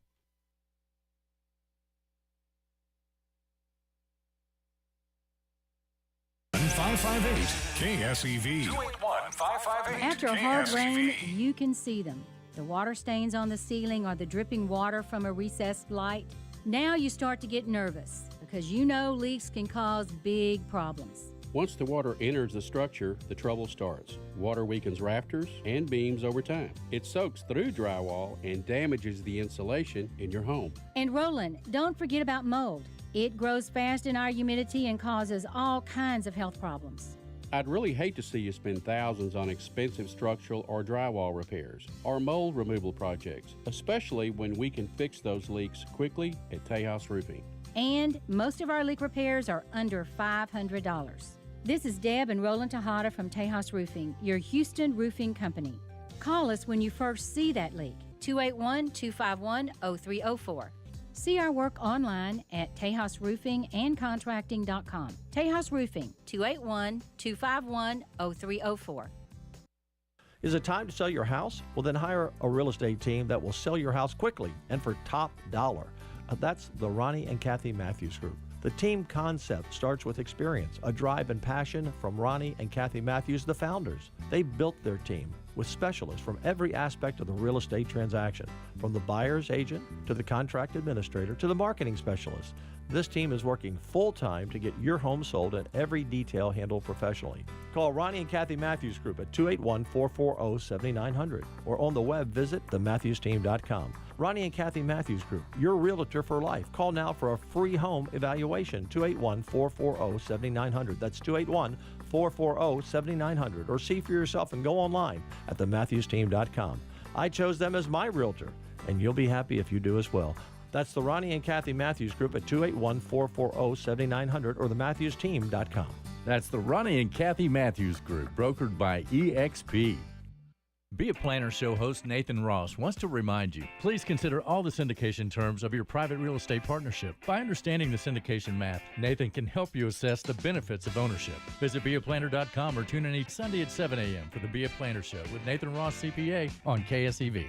KSEV. 281-558 After a hard rain, you can see them. the water stains on the ceiling, or the dripping water from a recessed light? Now you start to get nervous because you know leaks can cause big problems. Once the water enters the structure, the trouble starts. Water weakens rafters and beams over time. It soaks through drywall and damages the insulation in your home. And Roland, don't forget about mold. It grows fast in our humidity and causes all kinds of health problems. I'd really hate to see you spend thousands on expensive structural or drywall repairs or mold removal projects, especially when we can fix those leaks quickly at Tejas Roofing. And most of our leak repairs are under $500. This is Deb and Roland Tejada from Tejas Roofing, your Houston roofing company. Call us when you first see that leak, 281-251-0304. See our work online at TejasRoofingandContracting.com. Tejas Roofing, 281-251-0304. Is it time to sell your house? Well, then hire a real estate team that will sell your house quickly and for top dollar. That's the Ronnie and Kathy Matthews Group. The team concept starts with experience, a drive and passion from Ronnie and Kathy Matthews, the founders. They built their team with specialists from every aspect of the real estate transaction, from the buyer's agent to the contract administrator to the marketing specialist. This team is working full-time to get your home sold and every detail handled professionally. Call Ronnie and Kathy Matthews Group at 281-440-7900 or on the web visit thematthewsteam.com. Ronnie and Kathy Matthews Group, your realtor for life. Call now for a free home evaluation, 281-440-7900. That's 281-440-7900. Or see for yourself and go online at thematthewsteam.com. I chose them as my realtor, and you'll be happy if you do as well. That's the Ronnie and Kathy Matthews Group at 281-440-7900 or thematthewsteam.com. That's the Ronnie and Kathy Matthews Group, brokered by EXP. Be a Planner show host Nathan Ross wants to remind you, please consider all the syndication terms of your private real estate partnership. By understanding the syndication math, Nathan can help you assess the benefits of ownership. Visit beaplanner.com or tune in each Sunday at 7 a.m. for the Be a Planner show with Nathan Ross, CPA, on KSEV.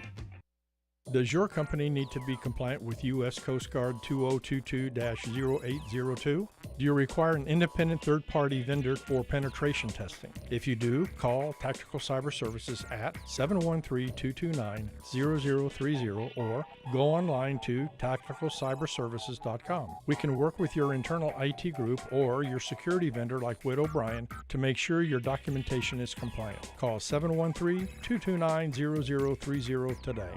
Does your company need to be compliant with U.S. Coast Guard 2022-0802? Do you require an independent third-party vendor for penetration testing? If you do, call Tactical Cyber Services at 713-229-0030 or go online to tacticalcyberservices.com. We can work with your internal IT group or your security vendor like Witt O'Brien to make sure your documentation is compliant. Call 713-229-0030 today.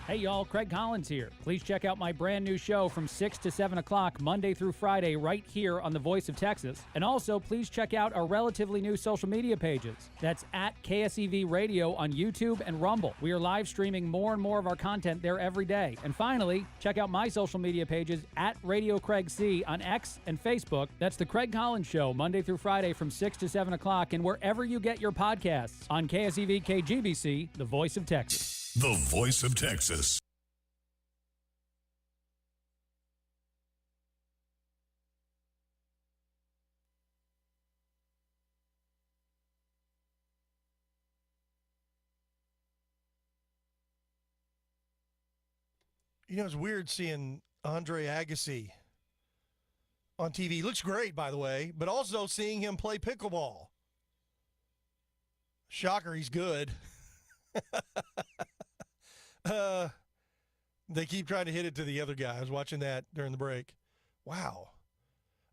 Hey y'all, Craig Collins here. Please check out my brand new show from 6 to 7 o'clock Monday through Friday right here on the Voice of Texas. And also please check out our relatively new social media pages. That's at KSEV Radio on YouTube and Rumble. We are live streaming more and more of our content there every day. And finally, check out my social media pages at Radio Craig C on X and Facebook. That's the Craig Collins Show Monday through Friday from 6 to 7 o'clock and wherever you get your podcasts on KSEV KGBC, the Voice of Texas. The Voice of Texas. You know, it's weird seeing Andre Agassi on TV. He looks great, by the way, but also seeing him play pickleball. Shocker, he's good. They keep trying to hit it to the other guy. I was watching that during the break. Wow.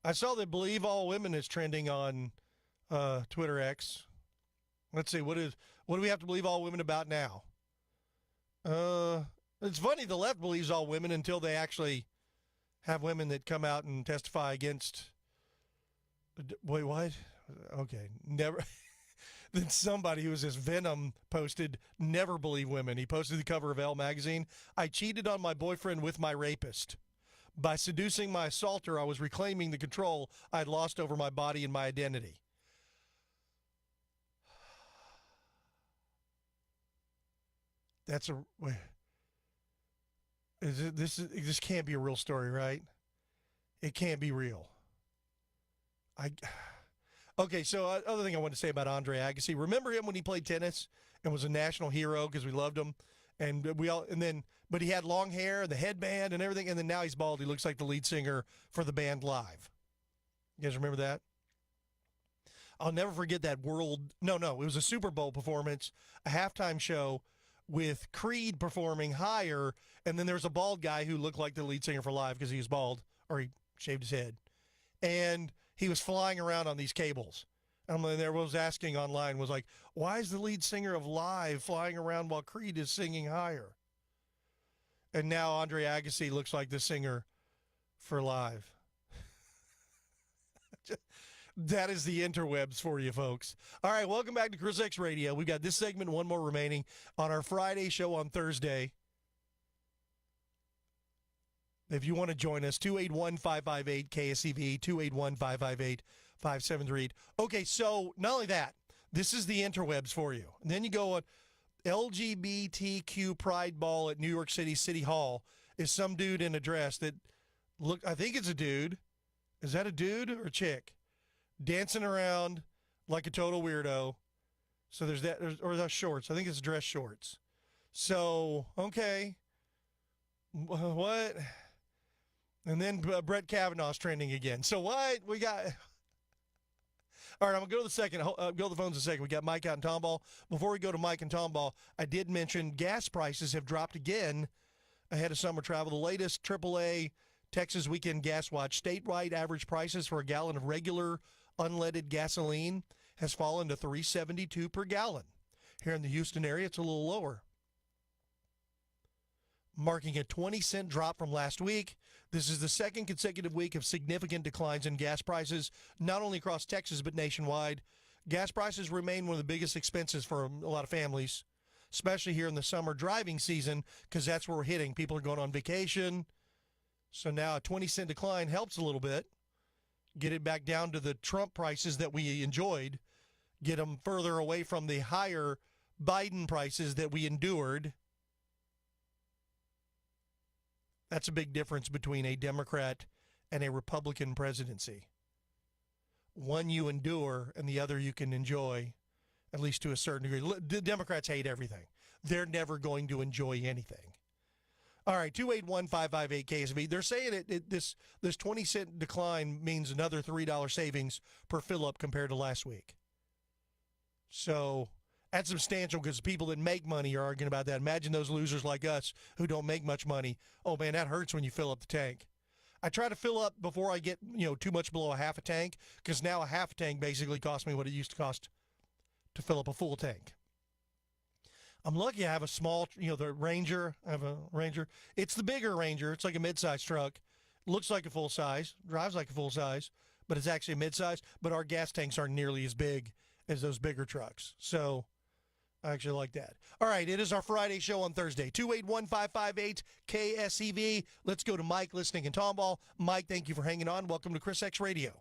I saw that Believe All Women is trending on Twitter X. Let's see, what do we have to believe all women about now? It's funny, the left believes all women until they actually have women that come out and testify against. Wait, what? Okay, never. Then somebody who was this Venom posted, never believe women. He posted the cover of Elle magazine. I cheated on my boyfriend with my rapist. By seducing my assaulter, I was reclaiming the control I had lost over my body and my identity. This can't be a real story, right? It can't be real. Okay, so other thing I want to say about Andre Agassi. Remember him when he played tennis and was a national hero because we loved him, but he had long hair, the headband, and everything, and then now he's bald. He looks like the lead singer for the band Live. You guys remember that? I'll never forget that it was a Super Bowl performance, a halftime show with Creed performing higher, and then there's a bald guy who looked like the lead singer for Live because he was bald, or he shaved his head. And he was flying around on these cables. And everyone was asking online, was like, why is the lead singer of Live flying around while Creed is singing higher? And now Andre Agassi looks like the singer for Live. That is the interwebs for you, folks. All right, welcome back to ChrisX Radio. We've got this segment, one more remaining on our Friday show on Thursday. If you want to join us, 281-558-KSEV, 281-558-5738. Okay, so not only that, this is the interwebs for you. And then you go on LGBTQ Pride Ball at New York City City Hall is some dude in a dress that, look, I think it's a dude. Is that a dude or a chick? Dancing around like a total weirdo. So there's that, or the shorts. I think it's dress shorts. So, okay. What? And then Brett Kavanaugh's trending again. So what? We got... All right, I'm going to go to the second. Go to the phones in a second. We got Mike out in Tomball. Before we go to Mike and Tomball, I did mention gas prices have dropped again ahead of summer travel. The latest AAA Texas Weekend Gas Watch statewide average prices for a gallon of regular unleaded gasoline has fallen to $3.72 per gallon. Here in the Houston area, it's a little lower, marking a 20-cent drop from last week. This is the second consecutive week of significant declines in gas prices, not only across Texas but nationwide. Gas prices remain one of the biggest expenses for a lot of families, especially here in the summer driving season, because that's where we're hitting. People are going on vacation. So now a 20-cent decline helps a little bit. Get it back down to the Trump prices that we enjoyed. Get them further away from the higher Biden prices that we endured. That's a big difference between a Democrat and a Republican presidency. One you endure and the other you can enjoy, at least to a certain degree. The Democrats hate everything. They're never going to enjoy anything. All right, 281-558-KSV. They're saying this 20-cent decline means another $3 savings per fill-up compared to last week. So that's substantial because people that make money are arguing about that. Imagine those losers like us who don't make much money. Oh, man, that hurts when you fill up the tank. I try to fill up before I get too much below a half a tank, because now a half a tank basically costs me what it used to cost to fill up a full tank. I'm lucky I have a small, the Ranger. I have a Ranger. It's the bigger Ranger. It's like a mid-size truck. Looks like a full size, drives like a full size, but it's actually a mid-size. But our gas tanks aren't nearly as big as those bigger trucks. So I actually like that. All right, it is our Friday show on Thursday. 281-558-KSEV. Let's go to Mike listening in Tomball. Mike, thank you for hanging on. Welcome to ChrisX Radio.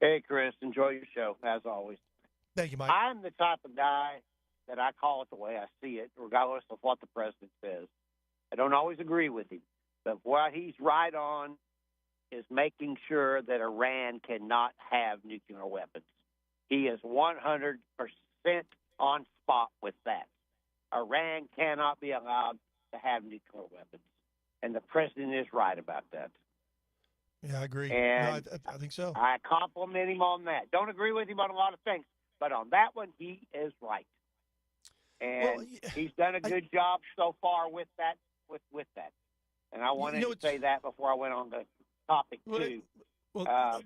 Hey, Chris. Enjoy your show, as always. Thank you, Mike. I'm the type of guy that I call it the way I see it, regardless of what the president says. I don't always agree with him, but what he's right on is making sure that Iran cannot have nuclear weapons. He is 100% on spot with that. Iran cannot be allowed to have nuclear weapons, and the president is right about that. Yeah, I agree. And no, I think so. I compliment him on that. Don't agree with him on a lot of things, but on that one, he is right. And he's done a good job so far with that. With that, and I wanted to say that before I went on the topic too.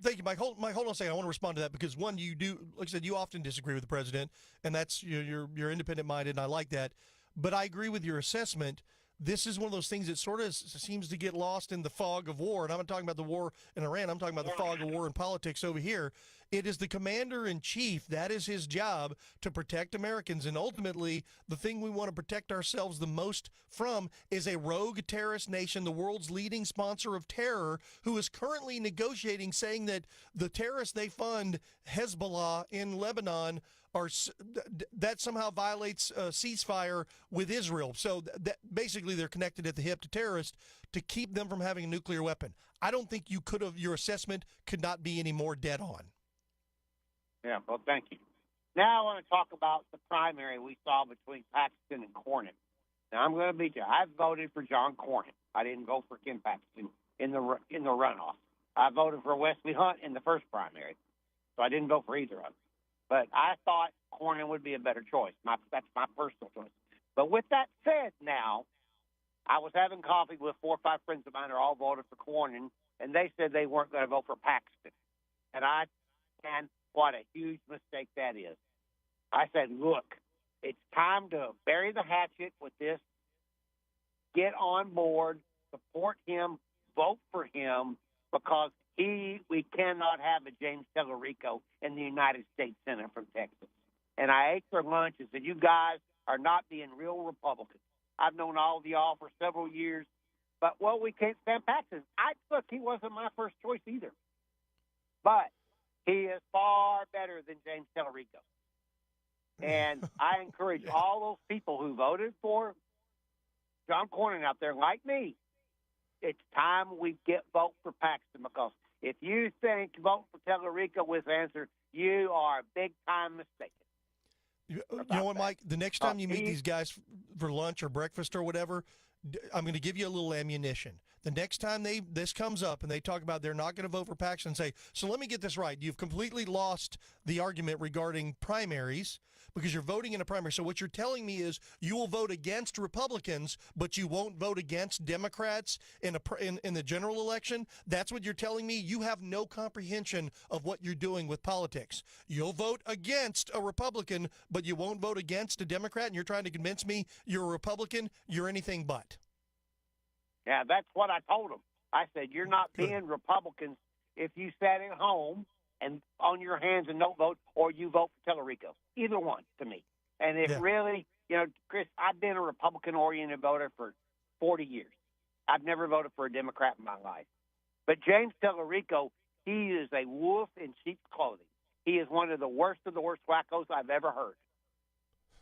Thank you, Mike. Hold on a second. I want to respond to that because one, you do, like I said, you often disagree with the president, and that's you're independent minded, and I like that. But I agree with your assessment. This is one of those things that sort of seems to get lost in the fog of war. And I'm not talking about the war in Iran. I'm talking about the fog of war in politics over here. It is the commander-in-chief. That is his job, to protect Americans. And ultimately, the thing we want to protect ourselves the most from is a rogue terrorist nation, the world's leading sponsor of terror, who is currently negotiating, saying that the terrorists they fund, Hezbollah in Lebanon, that somehow violates a ceasefire with Israel. So that basically they're connected at the hip to terrorists to keep them from having a nuclear weapon. I don't think you could have, your assessment could not be any more dead on. Yeah, well, thank you. Now I want to talk about the primary we saw between Paxton and Cornyn. Now I'm going to beat you. I voted for John Cornyn. I didn't vote for Ken Paxton in the runoff. I voted for Wesley Hunt in the first primary, so I didn't vote for either of them. But I thought Cornyn would be a better choice. That's my personal choice. But with that said now, I was having coffee with 4 or 5 friends of mine who are all voted for Cornyn, and they said they weren't going to vote for Paxton. And what a huge mistake that is. I said, look, it's time to bury the hatchet with this, get on board, support him, vote for him, because we cannot have a James Tellerico in the United States Senate from Texas. And I ate their lunch and said, you guys are not being real Republicans. I've known all of y'all for several years, but, well, we can't stand Paxton. Look, he wasn't my first choice either. But he is far better than James Tellerico. And I encourage all those people who voted for John Cornyn out there, like me, it's time we vote for Paxton, because if you think vote for Tellerico was the answer, you are big-time mistaken. You know what, Mike? The next time you meet these guys for lunch or breakfast or whatever, I'm going to give you a little ammunition. The next time this comes up and they talk about they're not going to vote for Paxton, say, so let me get this right. You've completely lost the argument regarding primaries because you're voting in a primary. So what you're telling me is you will vote against Republicans, but you won't vote against Democrats in the general election? That's what you're telling me? You have no comprehension of what you're doing with politics. You'll vote against a Republican, but you won't vote against a Democrat, and you're trying to convince me you're a Republican? You're anything but. Yeah, that's what I told them. I said, you're not being Republicans if you sat at home and on your hands and don't vote, or you vote for Tellerico. Either one to me. And it really, Chris, I've been a Republican-oriented voter for 40 years. I've never voted for a Democrat in my life. But James Tellerico, he is a wolf in sheep's clothing. He is one of the worst wackos I've ever heard.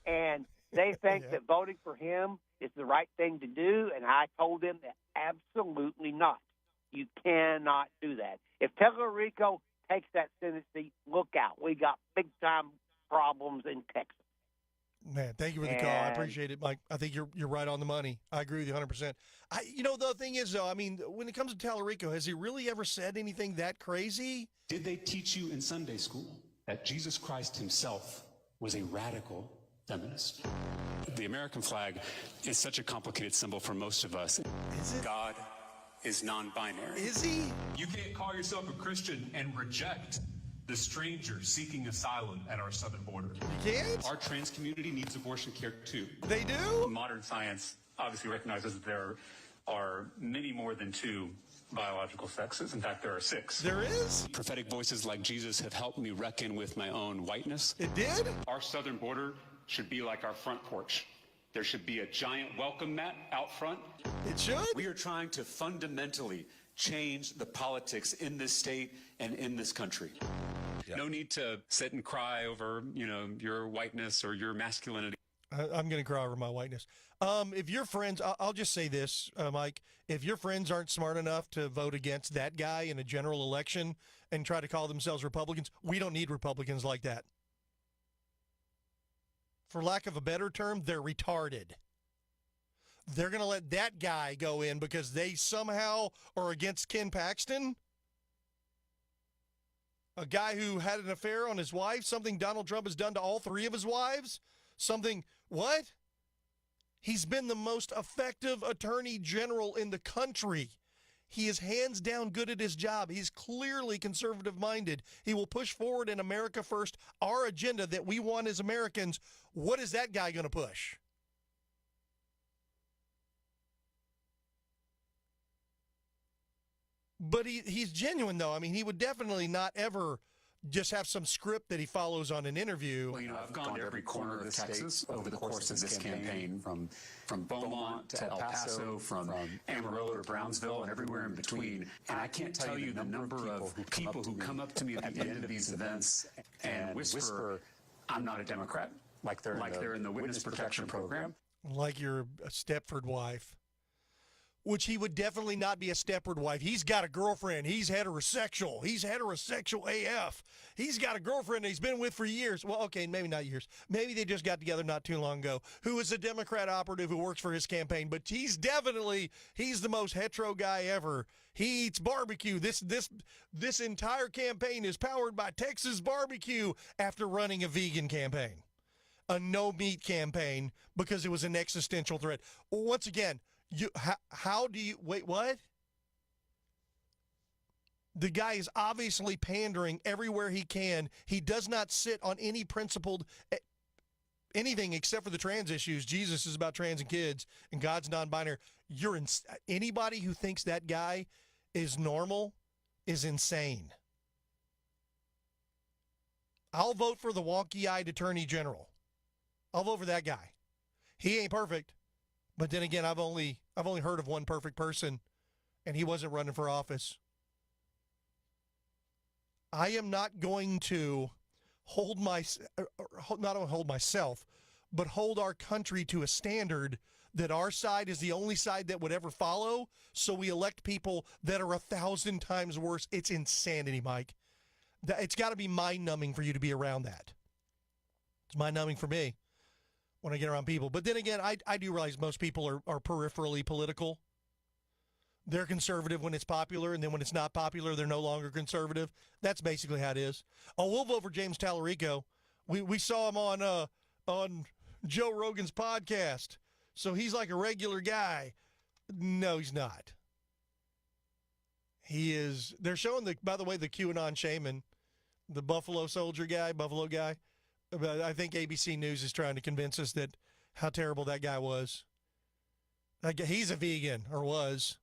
And they think that voting for him is the right thing to do, and I told them that absolutely not. You cannot do that. If Tellerico takes that Senate seat, look out. We got big-time problems in Texas. Man, thank you for the call. I appreciate it, Mike. I think you're right on the money. I agree with you 100%. The thing is, though, I mean, when it comes to Tellerico, has he really ever said anything that crazy? Did they teach you in Sunday school that Jesus Christ himself was a radical feminist? The American flag is such a complicated symbol for most of us. Is it? God is non-binary. Is he? You can't call yourself a Christian and reject the stranger seeking asylum at our southern border. You can't? Our trans community needs abortion care too. They do? Modern science obviously recognizes that there are many more than 2 biological sexes. In fact, there are 6. There is? Prophetic voices like Jesus have helped me reckon with my own whiteness. It did? Our southern border should be like our front porch. There should be a giant welcome mat out front. It should? We are trying to fundamentally change the politics in this state and in this country. Yeah. No need to sit and cry over, your whiteness or your masculinity. I'm going to cry over my whiteness. If your friends, I'll just say this, Mike, if your friends aren't smart enough to vote against that guy in a general election and try to call themselves Republicans, we don't need Republicans like that. For lack of a better term, they're retarded. They're going to let that guy go in because they somehow are against Ken Paxton? A guy who had an affair on his wife, something Donald Trump has done to all 3 of his wives? What? He's been the most effective attorney general in the country. He is hands down good at his job. He's clearly conservative-minded. He will push forward in America First, our agenda that we want as Americans. What is that guy going to push? But he's genuine, though. I mean, he would definitely not ever just have some script that he follows on an interview. Well, I've gone to every corner of Texas over the course of this campaign, from Beaumont to El Paso, from Amarillo to Brownsville, and everywhere in between. And I can't tell you the number of people who come up to me at the end of these events and whisper, I'm not a Democrat, like they're in the Witness Protection Program. Like you're a Stepford wife. Which he would definitely not be a Stepford wife. He's got a girlfriend. He's heterosexual. He's heterosexual AF. He's got a girlfriend that he's been with for years. Well, okay, maybe not years. Maybe they just got together not too long ago, who is a Democrat operative who works for his campaign. But he's the most hetero guy ever. He eats barbecue. This entire campaign is powered by Texas barbecue after running a vegan campaign. a no-meat campaign because it was an existential threat. Once again, how do you – wait, what? The guy is obviously pandering everywhere he can. He does not sit on any principled anything except for the trans issues. Jesus is about trans and kids, and God's non-binary. Anybody who thinks that guy is normal is insane. I'll vote for the wonky-eyed attorney general. I'll vote for that guy. He ain't perfect, but then again, I've only heard of one perfect person, and he wasn't running for office. I am not going to not only hold myself, but hold our country to a standard that our side is the only side that would ever follow, so we elect people that are 1,000 times worse. It's insanity, Mike. It's got to be mind-numbing for you to be around that. It's mind-numbing for me when I get around people. But then again, I do realize most people are peripherally political. They're conservative when it's popular, and then when it's not popular, they're no longer conservative. That's basically how it is. Oh, we'll vote for James Tallarico. We saw him on Joe Rogan's podcast, so he's like a regular guy. No, he's not. He is. They're showing by the way, the QAnon shaman, the Buffalo guy. I think ABC News is trying to convince us that how terrible that guy was. He's a vegan, or was.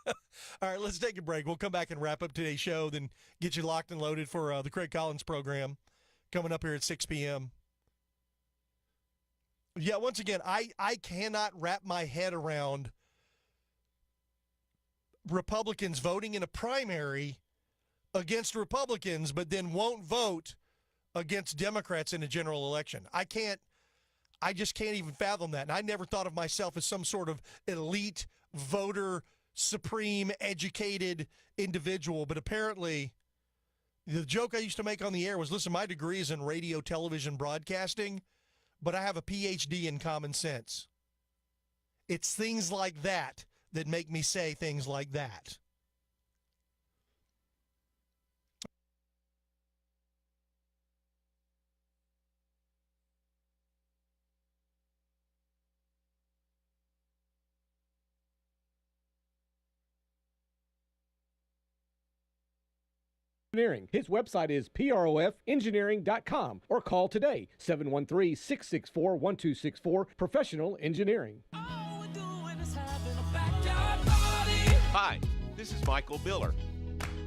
All right, let's take a break. We'll come back and wrap up today's show, then get you locked and loaded for the Craig Collins program coming up here at 6 p.m. Yeah, once again, I cannot wrap my head around Republicans voting in a primary against Republicans, but then won't vote against Democrats in a general election. I just can't even fathom that. And I never thought of myself as some sort of elite voter, supreme, educated individual. But apparently, the joke I used to make on the air was, listen, my degree is in radio, television, broadcasting, but I have a PhD in common sense. It's things like that that make me say things like that. Engineering. His website is proFengineering.com or call today 713-664-1264 Professional Engineering. Hi, this is Michael Miller.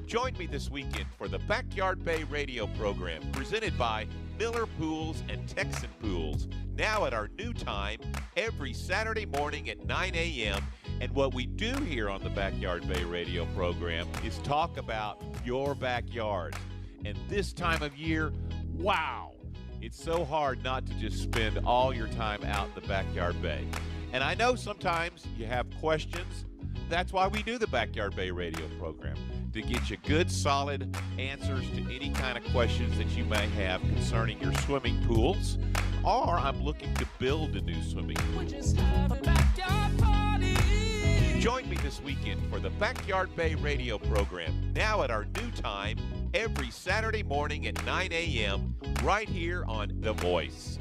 Join me this weekend for the Backyard Bay radio program presented by Miller Pools and Texan Pools, now at our new time every Saturday morning at 9 a.m. And what we do here on the Backyard Bay radio program is talk about your backyard. And this time of year, wow, it's so hard not to just spend all your time out in the Backyard Bay. And I know sometimes you have questions. That's why we do the Backyard Bay radio program, to get you good, solid answers to any kind of questions that you may have concerning your swimming pools, or I'm looking to build a new swimming pool. Just have a backyard party. Join me this weekend for the Backyard Bay radio program, now at our new time every Saturday morning at 9 a.m. right here on The Voice.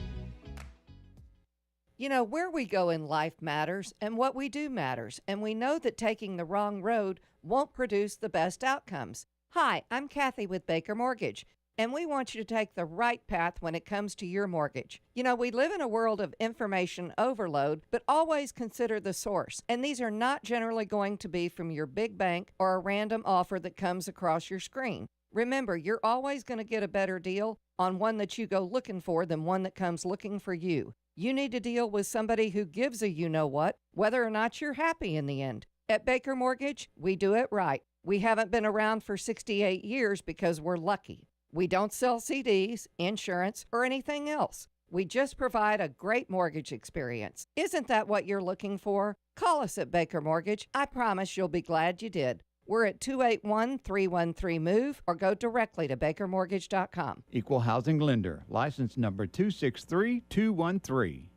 You know, where we go in life matters, and what we do matters, and we know that taking the wrong road won't produce the best outcomes. Hi, I'm Kathy with Baker Mortgage, and we want you to take the right path when it comes to your mortgage. You know, we live in a world of information overload, but always consider the source. And these are not generally going to be from your big bank or a random offer that comes across your screen. Remember, you're always going to get a better deal on one that you go looking for than one that comes looking for you. You need to deal with somebody who gives a you-know-what, whether or not you're happy in the end. At Baker Mortgage, we do it right. We haven't been around for 68 years because we're lucky. We don't sell CDs, insurance, or anything else. We just provide a great mortgage experience. Isn't that what you're looking for? Call us at Baker Mortgage. I promise you'll be glad you did. We're at 281-313-MOVE or go directly to bakermortgage.com. Equal housing lender. License number 263213.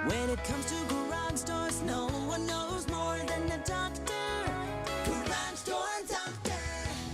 When it comes to garage doors, no one knows more than the doctor. Garage Door Doctor.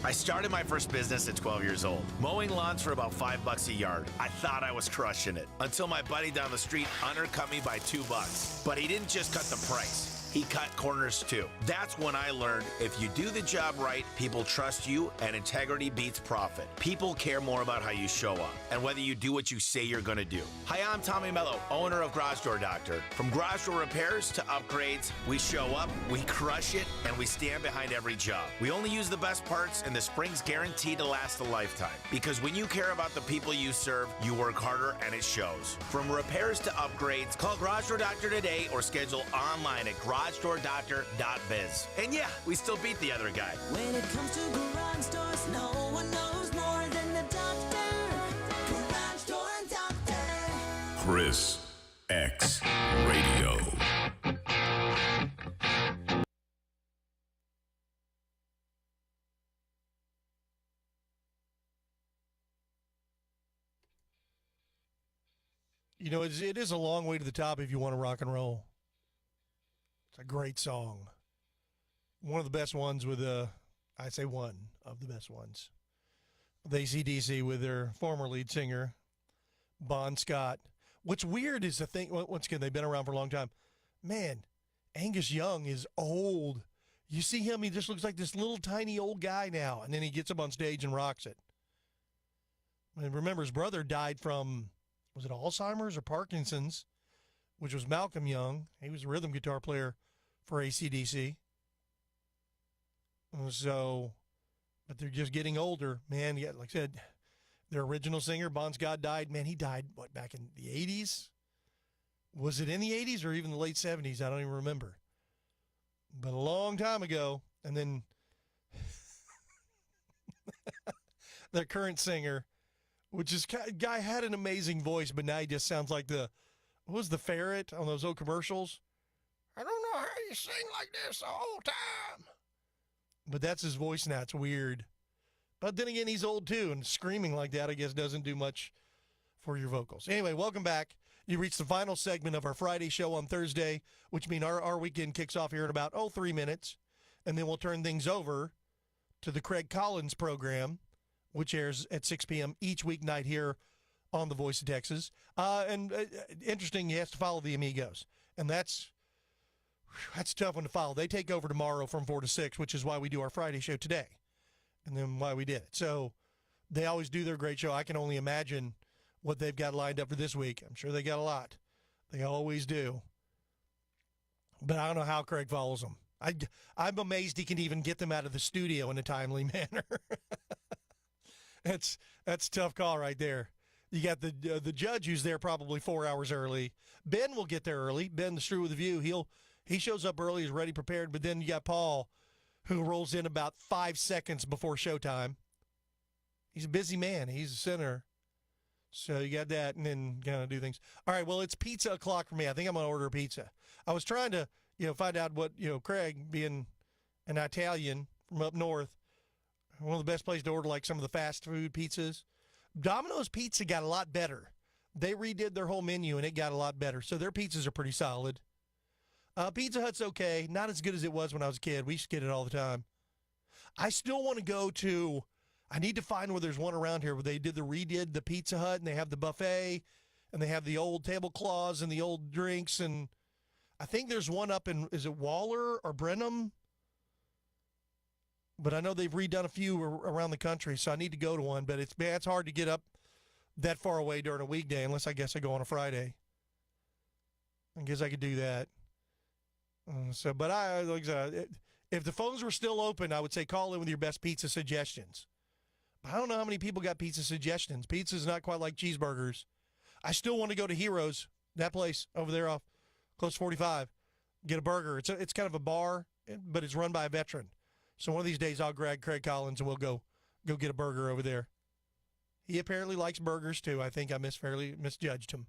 I started my first business at 12 years old, mowing lawns for about $5 a yard. I thought I was crushing it until my buddy down the street undercut me by $2. But he didn't just cut the price. He cut corners too. That's when I learned if you do the job right, people trust you, and integrity beats profit. People care more about how you show up and whether you do what you say you're going to do. Hi, I'm Tommy Mello, owner of Garage Door Doctor. From garage door repairs to upgrades, we show up, we crush it, and we stand behind every job. We only use the best parts, and the spring's guaranteed to last a lifetime. Because when you care about the people you serve, you work harder, and it shows. From repairs to upgrades, call Garage Door Doctor today or schedule online at garagedoordoctor.biz. And yeah, we still beat the other guy. When it comes to garage doors, no one knows more than the doctor. Garage Door Doctor. Chris X Radio. You know, it is a long way to the top if you want to rock and roll. It's a great song. One of the best ones with I say one of the best ones. The AC/DC with their former lead singer, Bon Scott. What's weird is the thing, once again, they've been around for a long time. Man, Angus Young is old. You see him, he just looks like this little tiny old guy now, and then he gets up on stage and rocks it. And remember, his brother died from, was it Alzheimer's or Parkinson's, which was Malcolm Young. He was a rhythm guitar player for AC/DC. So, but they're just getting older. Man, yeah, like I said, their original singer, Bon Scott, died. Man, he died, what, back in the 80s? Was it in the 80s or even the late 70s? I don't even remember. But a long time ago. And then their current singer, which is, guy had an amazing voice, but now he just sounds like what was the ferret on those old commercials? I don't know how you sing like this the whole time. But that's his voice now. It's weird. But then again, he's old too, and screaming like that, I guess, doesn't do much for your vocals. Anyway, welcome back. You reached the final segment of our Friday show on Thursday, which means our weekend kicks off here in about, 3 minutes. And then we'll turn things over to the Craig Collins program, which airs at 6 p.m. each weeknight here on the Voice of Texas. Interesting, he has to follow the Amigos. And that's a tough one to follow. They take over tomorrow from 4 to 6, which is why we do our Friday show today. And then why we did it. So they always do their great show. I can only imagine what they've got lined up for this week. I'm sure they got a lot. They always do. But I don't know how Craig follows them. I'm amazed he can even get them out of the studio in a timely manner. That's a tough call right there. You got the judge who's there probably 4 hours early. Ben will get there early. Ben, the Strew with the View, he shows up early, is ready, prepared. But then you got Paul, who rolls in about 5 seconds before showtime. He's a busy man. He's a sinner. So you got that, and then kind of do things. All right, well, it's pizza o'clock for me. I think I'm going to order a pizza. I was trying to, find out what, Craig, being an Italian from up north, one of the best places to order like some of the fast food pizzas. Domino's Pizza got a lot better. They redid their whole menu, and it got a lot better. So their pizzas are pretty solid. Pizza Hut's okay. Not as good as it was when I was a kid. We used to get it all the time. I still want to go to, I need to find where there's one around here where they redid the Pizza Hut, and they have the buffet, and they have the old tablecloths and the old drinks, and I think there's one up in, is it Waller or Brenham? But I know they've redone a few around the country, so I need to go to one. But it's hard to get up that far away during a weekday, unless I guess I go on a Friday. I guess I could do that. If the phones were still open, I would say call in with your best pizza suggestions. But I don't know how many people got pizza suggestions. Pizza's not quite like cheeseburgers. I still want to go to Heroes, that place over there off Close 45, get a burger. It's kind of a bar, but it's run by a veteran. So one of these days I'll grab Craig Collins and we'll go get a burger over there. He apparently likes burgers too. I think I misjudged him.